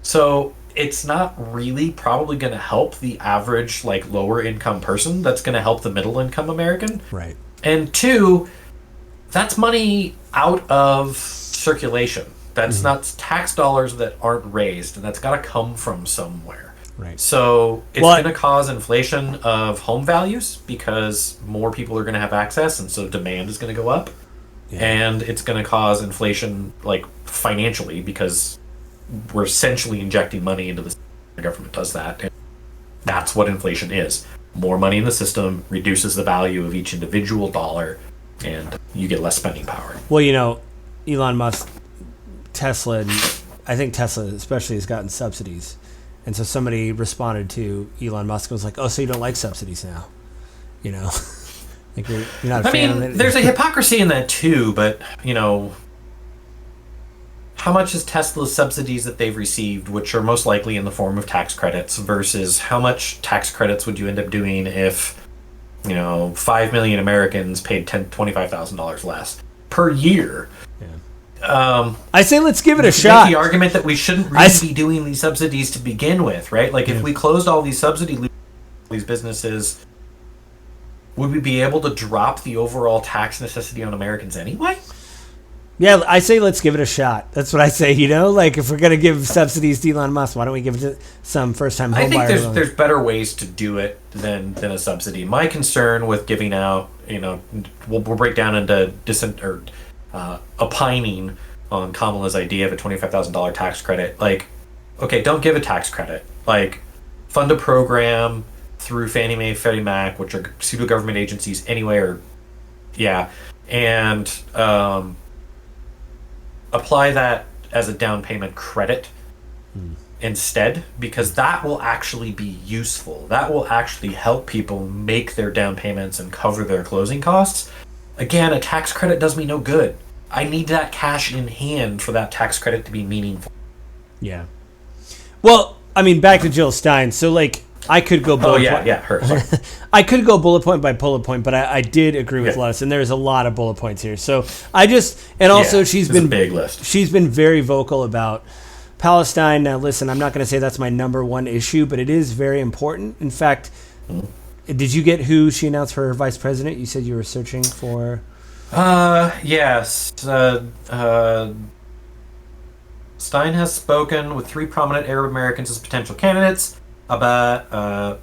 So it's not really probably going to help the average, like, lower income person. That's going to help the middle income American. Right. And two, that's money out of circulation. That's not tax dollars that aren't raised, and that's got to come from somewhere. Right. So it's going to cause inflation of home values because more people are going to have access, and so demand is going to go up. Yeah. And it's going to cause inflation, like, financially, because we're essentially injecting money into the system. The government does that. And that's what inflation is. More money in the system reduces the value of each individual dollar, and you get less spending power. Well, Elon Musk, Tesla, and I think Tesla especially has gotten subsidies. And so somebody responded to Elon Musk and was like, oh, so you don't like subsidies now? Like you're not a fan of it? There's a hypocrisy in that too, but, how much is Tesla's subsidies that they've received, which are most likely in the form of tax credits, versus how much tax credits would you end up doing if, 5 million Americans paid $25,000 less per year? Yeah. I say let's give it a shot. Make the argument that we shouldn't really be doing these subsidies to begin with, right? Like, if we closed all these these businesses, would we be able to drop the overall tax necessity on Americans anyway? Yeah, I say let's give it a shot. That's what I say, Like, if we're going to give subsidies to Elon Musk, why don't we give it to some first-time home buyers? I think there's better ways to do it than a subsidy. My concern with giving out, we'll break down into opining on Kamala's idea of a $25,000 tax credit. Like, okay, don't give a tax credit. Like, fund a program through Fannie Mae, Freddie Mac, which are pseudo-government agencies anyway, and apply that as a down payment credit instead, because that will actually be useful. That will actually help people make their down payments and cover their closing costs. Again, a tax credit does me no good. I need that cash in hand for that tax credit to be meaningful. Yeah. Well, I mean, back to Jill Stein. So, like, I could go bullet point. Her. Sorry. I could go bullet point by bullet point, but I did agree with Lois, and there's a lot of bullet points here. So she's been a big list. She's been very vocal about Palestine. Now, listen, I'm not going to say that's my number one issue, but it is very important. In fact, Did you get who she announced for her vice president? You said you were searching for. Yes. Stein has spoken with 3 prominent Arab Americans as potential candidates. Ahmed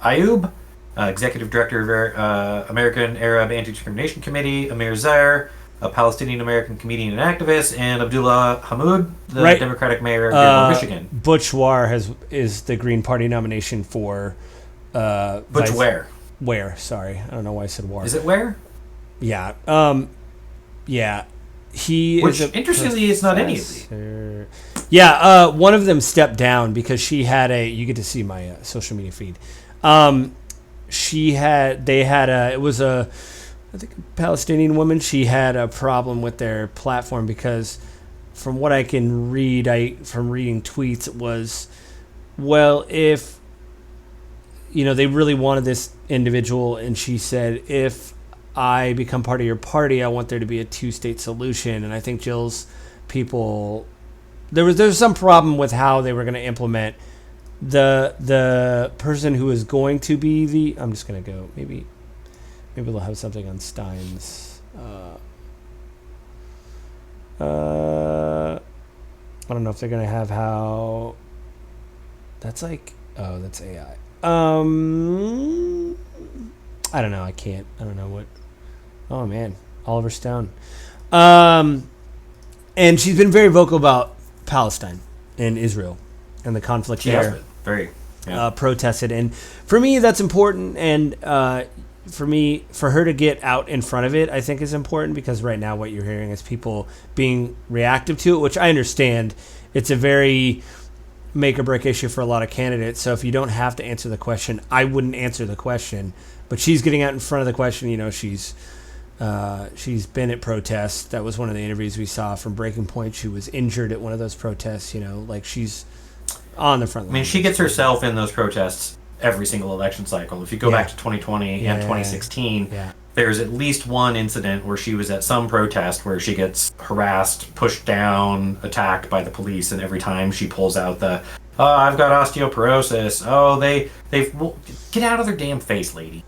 Ayub, Executive Director of American Arab Anti-Discrimination Committee, Amir Zaire, a Palestinian American comedian and activist, and Abdullah Hammoud, the Democratic mayor of Dearborn, Michigan. Butch War is the Green Party nomination for Butch Ware. Ware, sorry. I don't know why I said War. Is it Ware? Yeah. Yeah. Which, interestingly, is not any of these. Yeah, one of them stepped down because she had you get to see my social media feed. It was a Palestinian woman. She had a problem with their platform because from what I can read, from reading tweets, it was, well, if, they really wanted this individual, and she said, if I become part of your party, I want there to be a 2-state solution. And I think Jill's people, there was some problem with how they were going to implement the person who is going to be I'm just going to go, maybe they'll have something on Stein's. I don't know if they're going to have how. That's that's AI. I don't know. I don't know what. Oh man, Oliver Stone. And she's been very vocal about Palestine and Israel and the conflict there. Very protested, and for me that's important, and for her to get out in front of it, I think is important, because right now what you're hearing is people being reactive to it, which I understand. It's a very make or break issue for a lot of candidates. So if you don't have to answer the question, I wouldn't answer the question. But she's getting out in front of the question. She's been at protests. That was one of the interviews we saw from Breaking Point. She was injured at one of those protests. She's on the front line. I mean, she gets herself in those protests every single election cycle. If you go back to 2020 and 2016, there's at least one incident where she was at some protest where she gets harassed, pushed down, attacked by the police, and every time she pulls out I've got osteoporosis. Well, get out of their damn face, lady.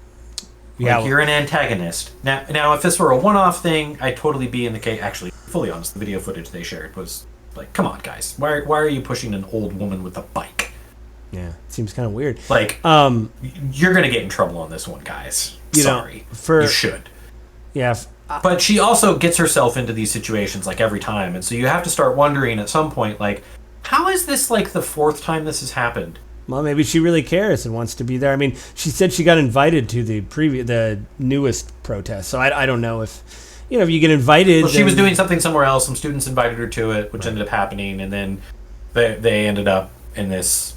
You're an antagonist. Now, if this were a one-off thing, I'd totally be in the case. Actually, fully honest, the video footage they shared was like, come on, guys. Why are you pushing an old woman with a bike? Yeah, it seems kind of weird. You're going to get in trouble on this one, guys. Sorry. You should. Yeah. But she also gets herself into these situations every time. And so you have to start wondering at some point, how is this the 4th time this has happened? Well, maybe she really cares and wants to be there. I mean, she said she got invited to the newest protest. So I don't know if, if you get invited. Well, she was doing something somewhere else. Some students invited her to it, which ended up happening. And then they ended up in this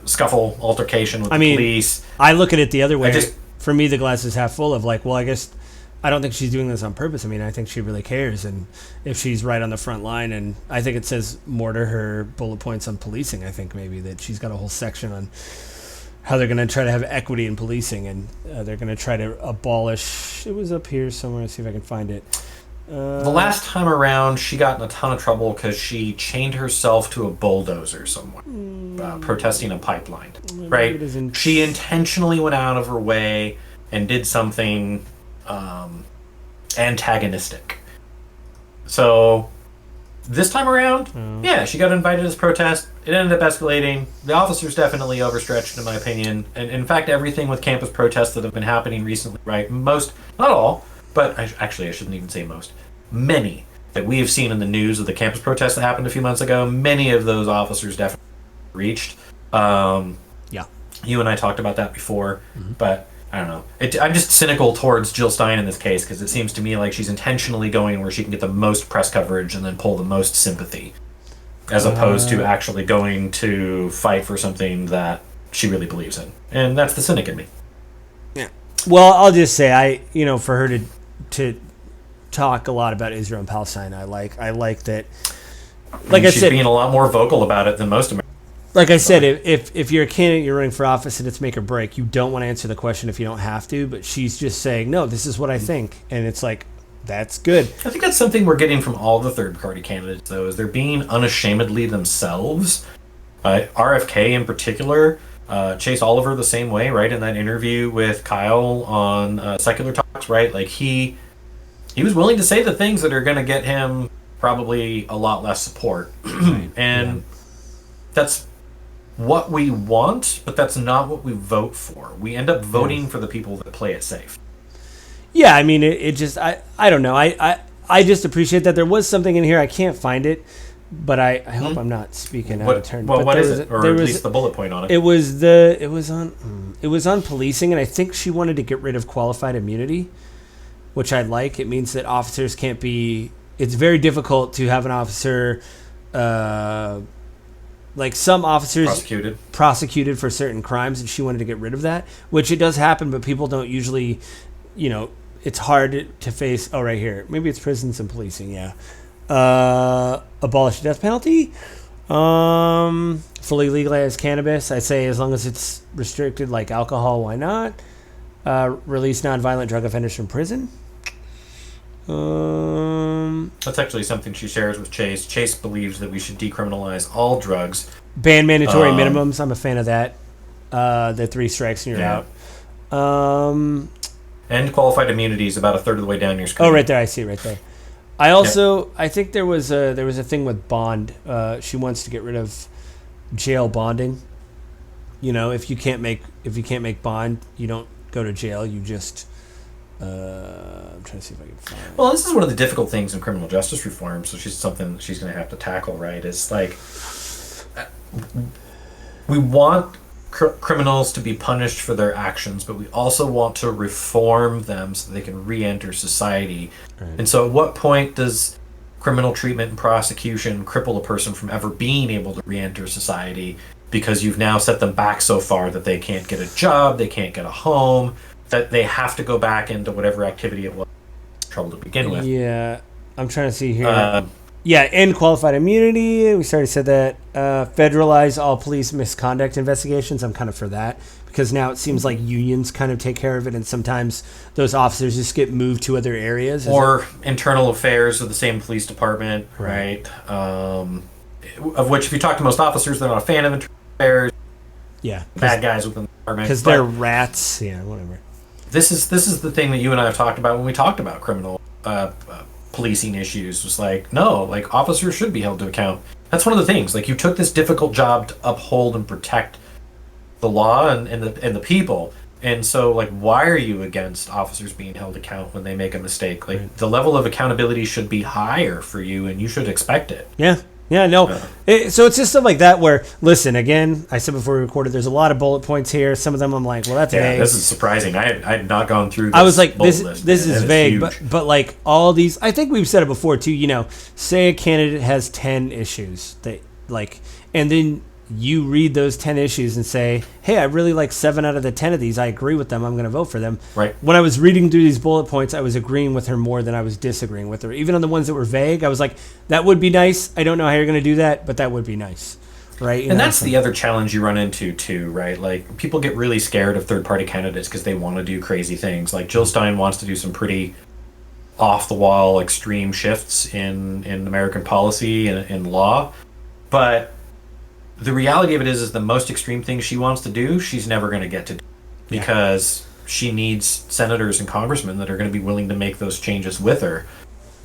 scuffle, altercation with the police. I look at it the other way. For me, the glass is half full of I guess I don't think she's doing this on purpose. I mean, I think she really cares, and if she's right on the front line, and I think it says more to her bullet points on policing. I think maybe that she's got a whole section on how they're going to try to have equity in policing, and they're going to try to abolish. It was up here somewhere. Let's see if I can find it. The last time around, she got in a ton of trouble because she chained herself to a bulldozer somewhere, protesting a pipeline. Right? She intentionally went out of her way and did something antagonistic. So this time around, she got invited to this protest. It ended up escalating. The officers definitely overstretched, in my opinion. And in fact, everything with campus protests that have been happening recently, right? Most, not all, but I shouldn't even say most. Many that we have seen in the news of the campus protests that happened a few months ago, many of those officers definitely reached. You and I talked about that before, but I don't know. I'm just cynical towards Jill Stein in this case, because it seems to me like she's intentionally going where she can get the most press coverage and then pull the most sympathy, as opposed to actually going to fight for something that she really believes in. And that's the cynic in me. Yeah. Well, I'll just say, for her to talk a lot about Israel and Palestine, I like that. She's being a lot more vocal about it than most Americans. Like I said, if you're a candidate, you're running for office, and it's make or break, you don't want to answer the question if you don't have to. But she's just saying, no, this is what I think, and it's that's good. I think that's something we're getting from all the third-party candidates, though, is they're being unashamedly themselves. RFK in particular, Chase Oliver the same way, right? In that interview with Kyle on Secular Talks, right? Like he was willing to say the things that are going to get him probably a lot less support, and that's what we want, but that's not what we vote for. We end up voting for the people that play it safe. Yeah, I mean, it just, I don't know. I just appreciate that there was something in here. I can't find it, but I hope I'm not speaking out of turn. Well, but what is it? Or at least the bullet point on it. It was on policing, and I think she wanted to get rid of qualified immunity, which I like. It means that officers can't be, it's very difficult to have an officer, like some officers prosecuted for certain crimes, and she wanted to get rid of that, which it does happen, but people don't usually, it's hard to face. Oh, right here. Maybe it's prisons and policing, yeah. Abolish the death penalty. Fully legalize cannabis. I say as long as it's restricted like alcohol, why not? Release nonviolent drug offenders from prison. That's actually something she shares with Chase. Chase believes that we should decriminalize all drugs. Ban mandatory minimums. I'm a fan of that. The 3 strikes and you're out. And qualified immunity is about a third of the way down your screen. Oh, right there. I see it right there. I also I think there was a thing with bond. She wants to get rid of jail bonding. If you can't make bond, you don't go to jail. You just I'm trying to see if I can find it. Well, this is one of the difficult things in criminal justice reform. So something that she's going to have to tackle, right? Is like we want criminals to be punished for their actions, but we also want to reform them so they can re-enter society. Right. And so at what point does criminal treatment and prosecution cripple a person from ever being able to re-enter society because you've now set them back so far that they can't get a job, they can't get a home, that they have to go back into whatever activity it was trouble to begin with. Yeah, I'm trying to see here. End qualified immunity. We already said that. Federalize all police misconduct investigations. I'm kind of for that because now it seems like unions kind of take care of it, and sometimes those officers just get moved to other areas. Or internal affairs of the same police department, right? Of which, if you talk to most officers, they're not a fan of internal affairs. Yeah, bad guys within the department because they're rats. Yeah, whatever. This is the thing that you and I have talked about when we talked about criminal policing issues. Was like, no, like officers should be held to account. That's one of the things. Like you took this difficult job to uphold and protect the law and the people. And so, like, why are you against officers being held to account when they make a mistake? Like, the level of accountability should be higher for you, and you should expect it. Yeah. Yeah, no. So it's just stuff like that where, listen, again, I said before we recorded, there's a lot of bullet points here. Some of them I'm like, well, that's vague. This is surprising. I had not gone through this. I was like, this is vague, but like all these, I think we've said it before too, say a candidate has 10 issues, and then you read those 10 issues and say, hey, I really like 7 out of the 10 of these. I agree with them. I'm going to vote for them. Right. When I was reading through these bullet points, I was agreeing with her more than I was disagreeing with her. Even on the ones that were vague, I was like, that would be nice. I don't know how you're going to do that, but that would be nice. Right. And that's the other challenge you run into too, right? Like people get really scared of third-party candidates because they want to do crazy things. Like Jill Stein wants to do some pretty off-the-wall extreme shifts in American policy and in law. But the reality of it is the most extreme thing she wants to do, she's never going to get to do because she needs senators and congressmen that are going to be willing to make those changes with her.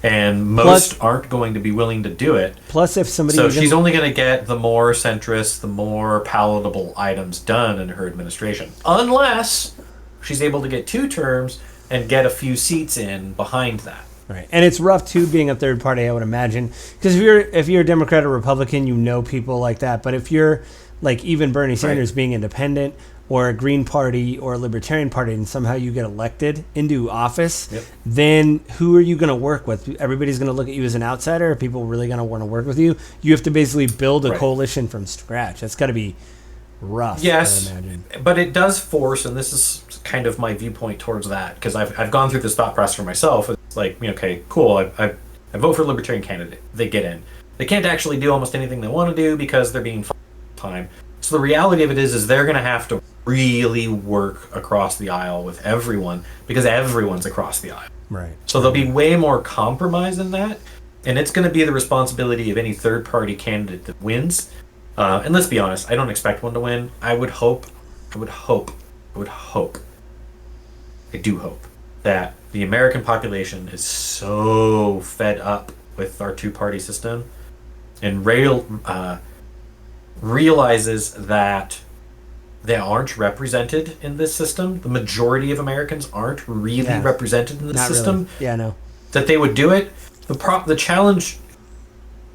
And most aren't going to be willing to do it. Plus, if somebody... So she's only going to get the more centrist, the more palatable items done in her administration. Unless she's able to get 2 terms and get a few seats in behind that. Right, and it's rough too being a third party, I would imagine, because if you're a Democrat or Republican, people like that. But if you're like even Bernie Sanders being independent or a Green Party or a Libertarian Party, and somehow you get elected into office, then who are you going to work with? Everybody's going to look at you as an outsider. Are people really going to want to work with you? You have to basically build a coalition from scratch. That's got to be rough. Yes, I would imagine. But it does force, and this is kind of my viewpoint towards that, because I've gone through this thought process for myself. It's like, okay, cool, I vote for a Libertarian candidate. They get in. They can't actually do almost anything they want to do because they're being time. So the reality of it is they're going to have to really work across the aisle with everyone because everyone's across the aisle. Right. So there'll be way more compromise in that, and it's going to be the responsibility of any third-party candidate that wins And let's be honest, I don't expect one to win. I would hope, I would hope, I would hope, I do hope that the American population is so fed up with our two-party system and realizes that they aren't represented in this system. The majority of Americans aren't really represented in this system. Really. Yeah, no. That they would do it. The challenge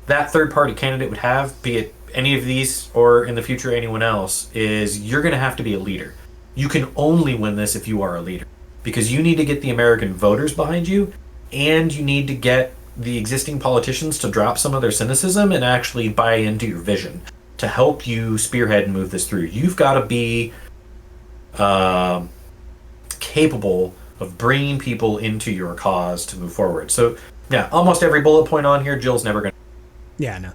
that third-party candidate would have, be it any of these or in the future anyone else, is you're going to have to be a leader. You can only win this if you are a leader, because you need to get the American voters behind you, and you need to get the existing politicians to drop some of their cynicism and actually buy into your vision to help you spearhead and move this through. You've got to be capable of bringing people into your cause to move forward. So, yeah, almost every bullet point on here, Jill's never going to. Yeah, no.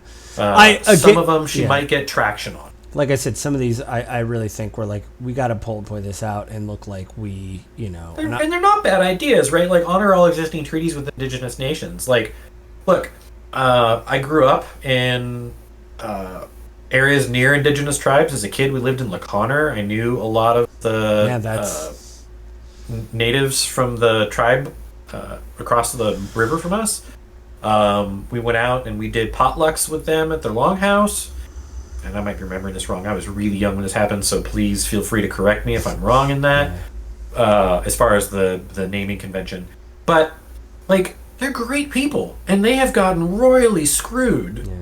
Some of them she might get traction on. Like I said, some of these I really think we're like, we got to point this out and look like we, and they're not bad ideas, right? Like, honor all existing treaties with indigenous nations. Like, look, I grew up in areas near indigenous tribes. As a kid, we lived in LeConner. I knew a lot of the natives from the tribe across the river from us. We went out and we did potlucks with them at their longhouse. And I might be remembering this wrong. I was really young when this happened, so please feel free to correct me if I'm wrong in that, as far as the naming convention. But, like, they're great people, and they have gotten royally screwed. Yeah.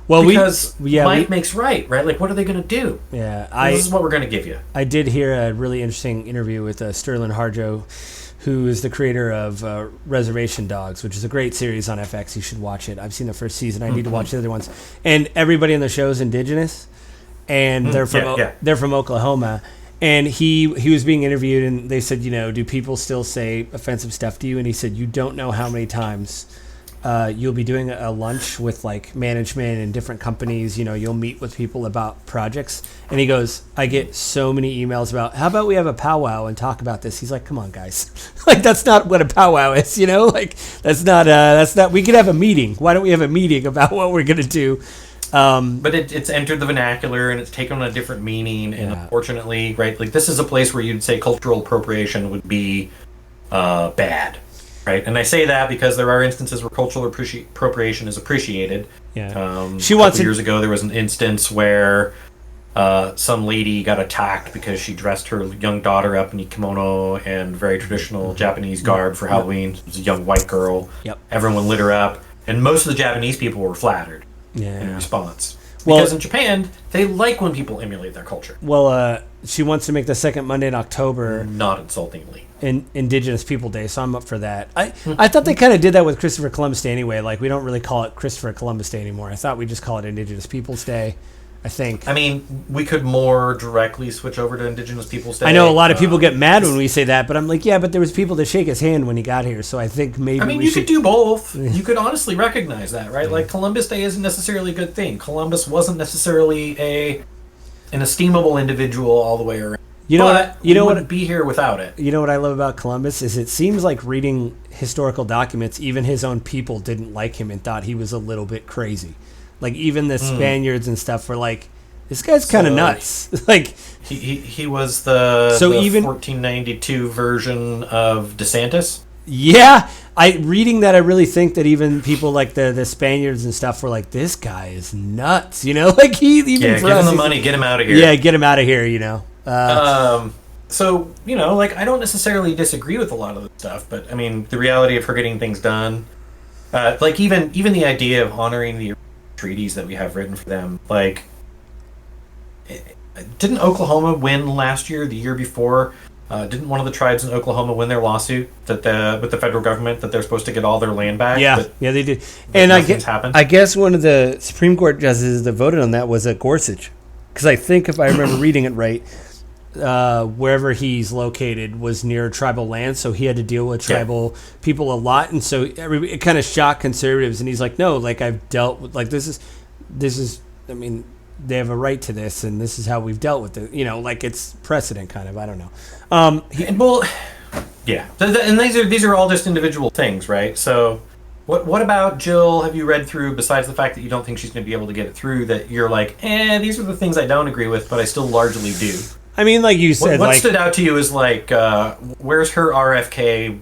Well, because might makes right? Like, what are they going to do? Yeah, this is what we're going to give you. I did hear a really interesting interview with Sterling Harjo, who is the creator of Reservation Dogs, which is a great series on FX. You should watch it. I've seen the first season. I need to watch the other ones. And everybody in the show is indigenous, and they're from Oklahoma. And he was being interviewed, and they said, do people still say offensive stuff to you? And he said, you don't know how many times you'll be doing a lunch with like management and different companies. You'll meet with people about projects. And he goes, I get so many emails about, how about we have a powwow and talk about this? He's like, come on, guys. Like, that's not what a powwow is, Like, that's not, we could have a meeting. Why don't we have a meeting about what we're going to do? But it's entered the vernacular and it's taken on a different meaning. And unfortunately, right, like, this is a place where you'd say cultural appropriation would be bad. Right, and I say that because there are instances where cultural appropriation is appreciated. Yeah. Years ago, there was an instance where some lady got attacked because she dressed her young daughter up in a kimono and very traditional Japanese garb for Halloween. It was a young white girl. Yep. Everyone lit her up, and most of the Japanese people were flattered in response. Because in Japan, they like when people emulate their culture. Well, she wants to make the second Monday in October. Not insultingly. Indigenous People Day, so I'm up for that. I thought they kind of did that with Christopher Columbus Day anyway. Like, we don't really call it Christopher Columbus Day anymore. I thought we just call it Indigenous Peoples Day, I think. I mean, we could more directly switch over to Indigenous Peoples Day. I know a lot of people get mad when we say that, but I'm like, yeah, but there was people to shake his hand when he got here, so I think maybe you could do both. You could honestly recognize that, right? Like, Columbus Day isn't necessarily a good thing. Columbus wasn't necessarily an esteemable individual all the way around. You wouldn't be here without it. You know what I love about Columbus is it seems like reading historical documents, even his own people didn't like him and thought he was a little bit crazy. Like, even the Spaniards and stuff were like, this guy's kind of nuts. Like, he was the 1492 version of DeSantis. Yeah, reading that, I really think that even people like the Spaniards and stuff were like, this guy is nuts. Like, he even give him the money, get him out of here. Yeah, get him out of here. So, like, I don't necessarily disagree with a lot of the stuff, but I mean, the reality of her getting things done, like, even the idea of honoring the treaties that we have written for them, like, didn't Oklahoma win last year, the year before? Didn't one of the tribes in Oklahoma win their lawsuit with the federal government that they're supposed to get all their land back? Yeah, they did. And I guess one of the Supreme Court justices that voted on that was Gorsuch, because I think, if I remember reading it right, wherever he's located was near tribal land, so he had to deal with tribal people a lot, and so it kind of shocked conservatives. And he's like, no, like, I've dealt with, like, this is I mean, they have a right to this, and this is how we've dealt with it. Like, it's precedent, kind of. I don't know. And these are all just individual things, right? So What about Jill? Have you read through, besides the fact that you don't think she's going to be able to get it through, that you're like, these are the things I don't agree with, but I still largely do. I mean, like you said, what stood out to you is like, where's her RFK?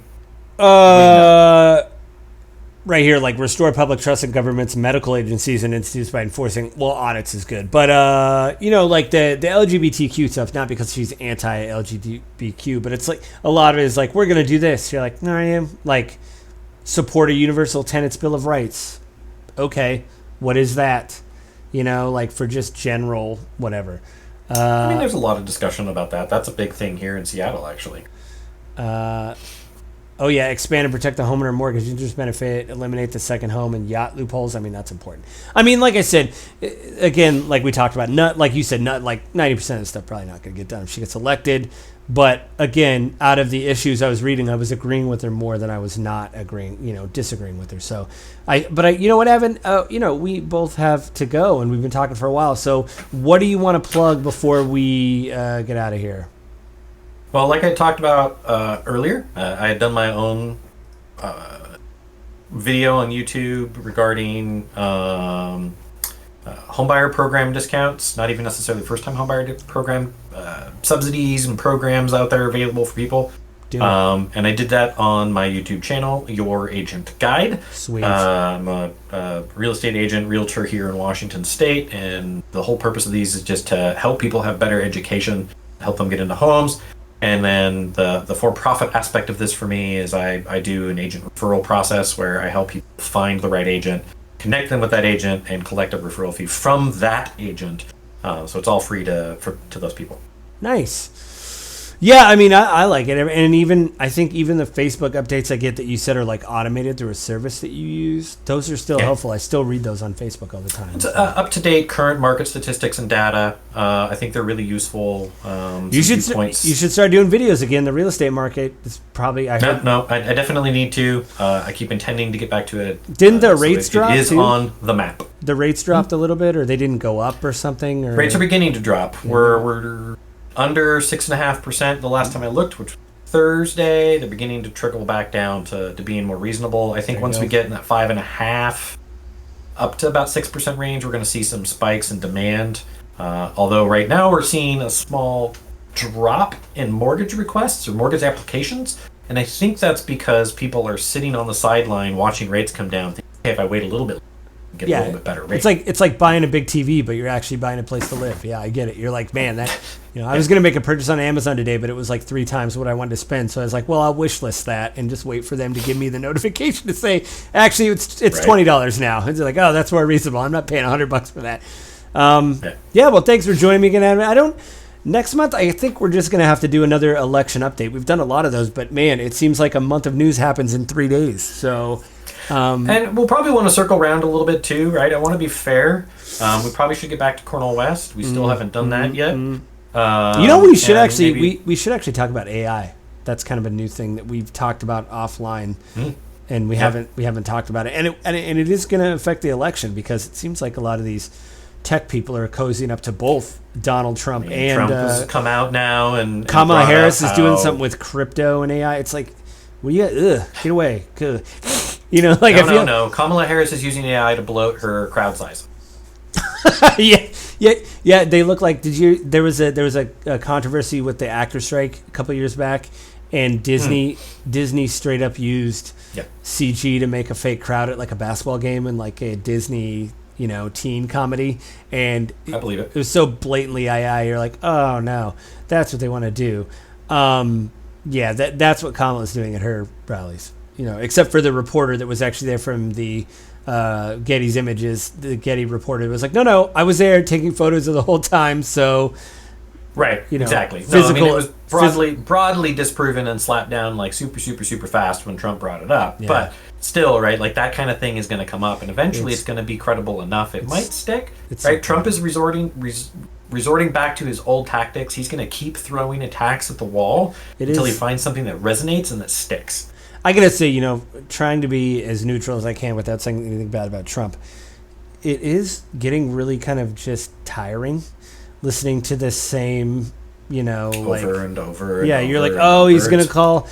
Right here, like restore public trust in governments, medical agencies, and institutes by enforcing. Well, audits is good, but like the LGBTQ stuff. Not because she's anti-LGBTQ, but it's like a lot of it is like we're gonna do this. You're like, no, I am like support a universal tenants bill of rights. Okay, what is that? Like for just general whatever. I mean, there's a lot of discussion about that. That's a big thing here in Seattle, actually. Oh, yeah, expand and protect the homeowner mortgage interest benefit, eliminate the second home and yacht loopholes. I mean, that's important. I mean, like I said, again, like we talked about, like you said, like 90% of the stuff probably not going to get done if she gets elected. But again, out of the issues I was reading, I was agreeing with her more than I was not disagreeing with her. So, you know what, Evan? We both have to go, and we've been talking for a while. So, what do you want to plug before we get out of here? Well, like I talked about earlier, I had done my own video on YouTube regarding homebuyer program discounts, not even necessarily first-time homebuyer program, subsidies and programs out there available for people. And I did that on my YouTube channel, Your Agent Guide. Sweet. I'm a real estate agent, realtor here in Washington State, and the whole purpose of these is just to help people have better education, help them get into homes. And then the for-profit aspect of this for me is I do an agent referral process where I help people find the right agent, connect them with that agent, and collect a referral fee from that agent. So it's all free to those people. Nice. Yeah, I mean, I like it. And even, I think even the Facebook updates I get that you said are like automated through a service that you use, those are still helpful. I still read those on Facebook all the time. It's up-to-date current market statistics and data. I think they're really useful. You should start doing videos again. The real estate market is probably... I definitely need to. I keep intending to get back to it. Didn't the rates drop, It is too? on the map. The rates dropped a little bit, or they didn't go up or something? Or? Rates are beginning to drop. Mm-hmm. We're under 6.5% the last time I looked, which was Thursday. They're beginning to trickle back down to being more reasonable. I think once we get in that 5.5 up to about 6% range, we're going to see some spikes in demand. Although right now we're seeing a small drop in mortgage requests or mortgage applications, and I think that's because people are sitting on the sideline watching rates come down, thinking, hey, if I wait a little bit, get a little bit better rate. It's like buying a big TV, but you're actually buying a place to live. Yeah, I get it. You're like, man, that I was gonna make a purchase on Amazon today, but it was like 3 times what I wanted to spend. So I was like, well, I'll wish list that and just wait for them to give me the notification to say, actually, it's $20 now. It's like, oh, that's more reasonable. I'm not paying $100 for that. Well, thanks for joining me again, Adam. Next month, I think we're just going to have to do another election update. We've done a lot of those, but man, it seems like a month of news happens in 3 days. So, and we'll probably want to circle around a little bit too, right? I want to be fair. We probably should get back to Cornell West. We still haven't done that yet. We should actually we should actually talk about AI. That's kind of a new thing that we've talked about offline, and we haven't talked about it. And it is going to affect the election because it seems like a lot of these tech people are cozying up to both Donald Trump and Trump has come out now, and Kamala Harris is doing something with crypto and AI. It's like, well, get away. No. Kamala Harris is using AI to bloat her crowd size. Yeah. They look like. There was a controversy with the actor strike a couple of years back, and Disney straight up used CG to make a fake crowd at like a basketball game and like a Disney teen comedy, and I believe it. It was so blatantly AI. You're like, oh no, that's what they want to do. That's what Kamala's doing at her rallies. Except for the reporter that was actually there from the Getty's Images. The Getty reporter was like, no, I was there taking photos of the whole time. So, right, exactly. Physical, it was broadly disproven and slapped down like super, super, super fast when Trump brought it up. Yeah. But still, right, like that kind of thing is going to come up, and eventually it's going to be credible enough. It might stick, right? Trump is resorting back to his old tactics. He's going to keep throwing attacks at the wall until he finds something that resonates and that sticks. I gotta say, trying to be as neutral as I can without saying anything bad about Trump, it is getting really kind of just tiring listening to the same over and over. Yeah, and you're over like, and oh, he's over. gonna call.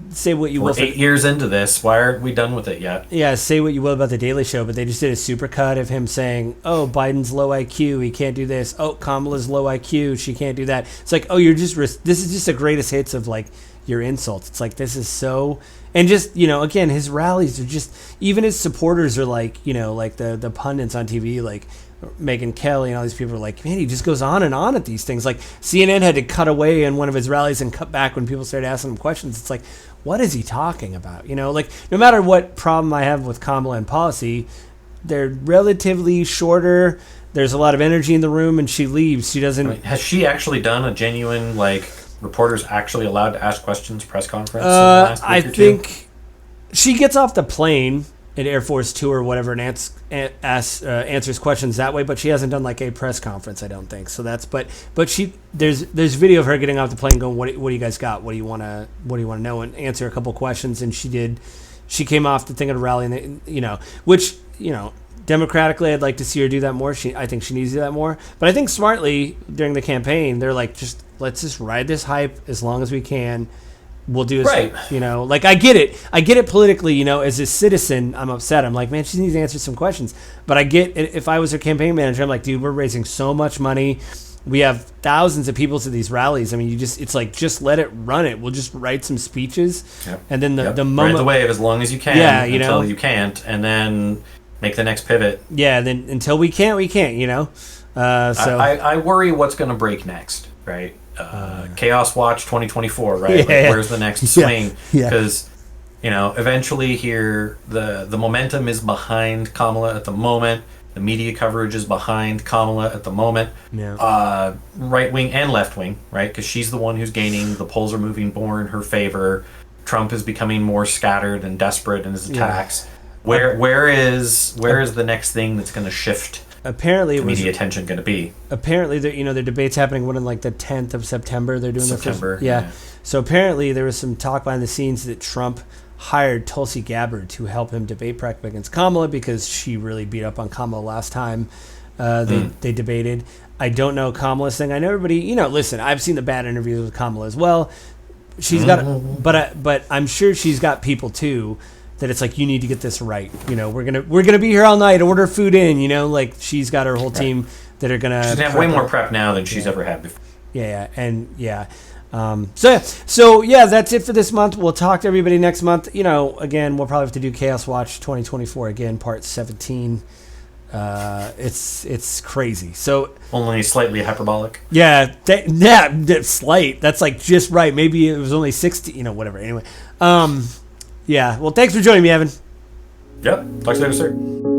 Say what you will. We're 8 years into this. Why aren't we done with it yet? Yeah, say what you will about the Daily Show, but they just did a supercut of him saying, "Oh, Biden's low IQ, he can't do this. Oh, Kamala's low IQ, she can't do that." It's like, oh, this is just the greatest hits of like your insults. It's like this is so, and just again, his rallies are just, even his supporters are like, like the pundits on TV, like Megyn Kelly and all these people are like, man, he just goes on and on at these things. Like CNN had to cut away in one of his rallies and cut back when people started asking him questions. It's like, what is he talking about? Like no matter what problem I have with Kamala and policy, they're relatively shorter. There's a lot of energy in the room, and she leaves. She doesn't. Has she actually done a genuine reporters actually allowed to ask questions press conference? In the last week I or two? think she gets off the plane at Air Force 2 or whatever and answers questions that way, but she hasn't done like a press conference, I don't think. So that's but there's video of her getting off the plane going, what do you guys got? What do you want to know? And answer a couple questions, and she did. She came off the thing at a rally, and which democratically, I'd like to see her do that more. I think she needs to do that more. But I think smartly during the campaign, they're like, let's just ride this hype as long as we can. We'll do this, right. I get it politically, as a citizen, I'm upset. I'm like, man, she needs to answer some questions. But I get it. If I was her campaign manager, I'm like, dude, we're raising so much money. We have thousands of people to these rallies. I mean, it's like, just let it run it. We'll just write some speeches. Yep. And then the moment. Ride the wave as long as you can. Yeah, until you can't. And then make the next pivot. Yeah, then until we can't, So I worry what's going to break next, right? Chaos Watch 2024, right? Yeah. Where's the next swing? Yeah. Because eventually here the momentum is behind Kamala at the moment. The media coverage is behind Kamala at the moment. Yeah. Right wing and left wing, right? Because she's the one who's gaining. The polls are moving more in her favor. Trump is becoming more scattered and desperate in his attacks. Yeah. Where is the next thing that's going to shift? Apparently, media attention going to be. Apparently, their debate's happening. One in like the 10th of September. They're doing September. The first, yeah. So apparently, there was some talk behind the scenes that Trump hired Tulsi Gabbard to help him debate prep against Kamala because she really beat up on Kamala last time they debated. I don't know Kamala's thing. I know everybody. Listen, I've seen the bad interviews with Kamala as well. She's got, but I'm sure she's got people too. That it's like, you need to get this right. We're gonna be here all night. Order food in. Like she's got her whole team that are gonna. She's gonna have way more prep now than she's ever had before. Yeah, and yeah. So that's it for this month. We'll talk to everybody next month. Again, we'll probably have to do Chaos Watch 2024 again, part 17. It's crazy. So only slightly hyperbolic. Yeah, slight. That's like just right. Maybe it was only 60. Whatever. Anyway. Yeah, well, thanks for joining me, Evan. Yep. Talk to you later, sir.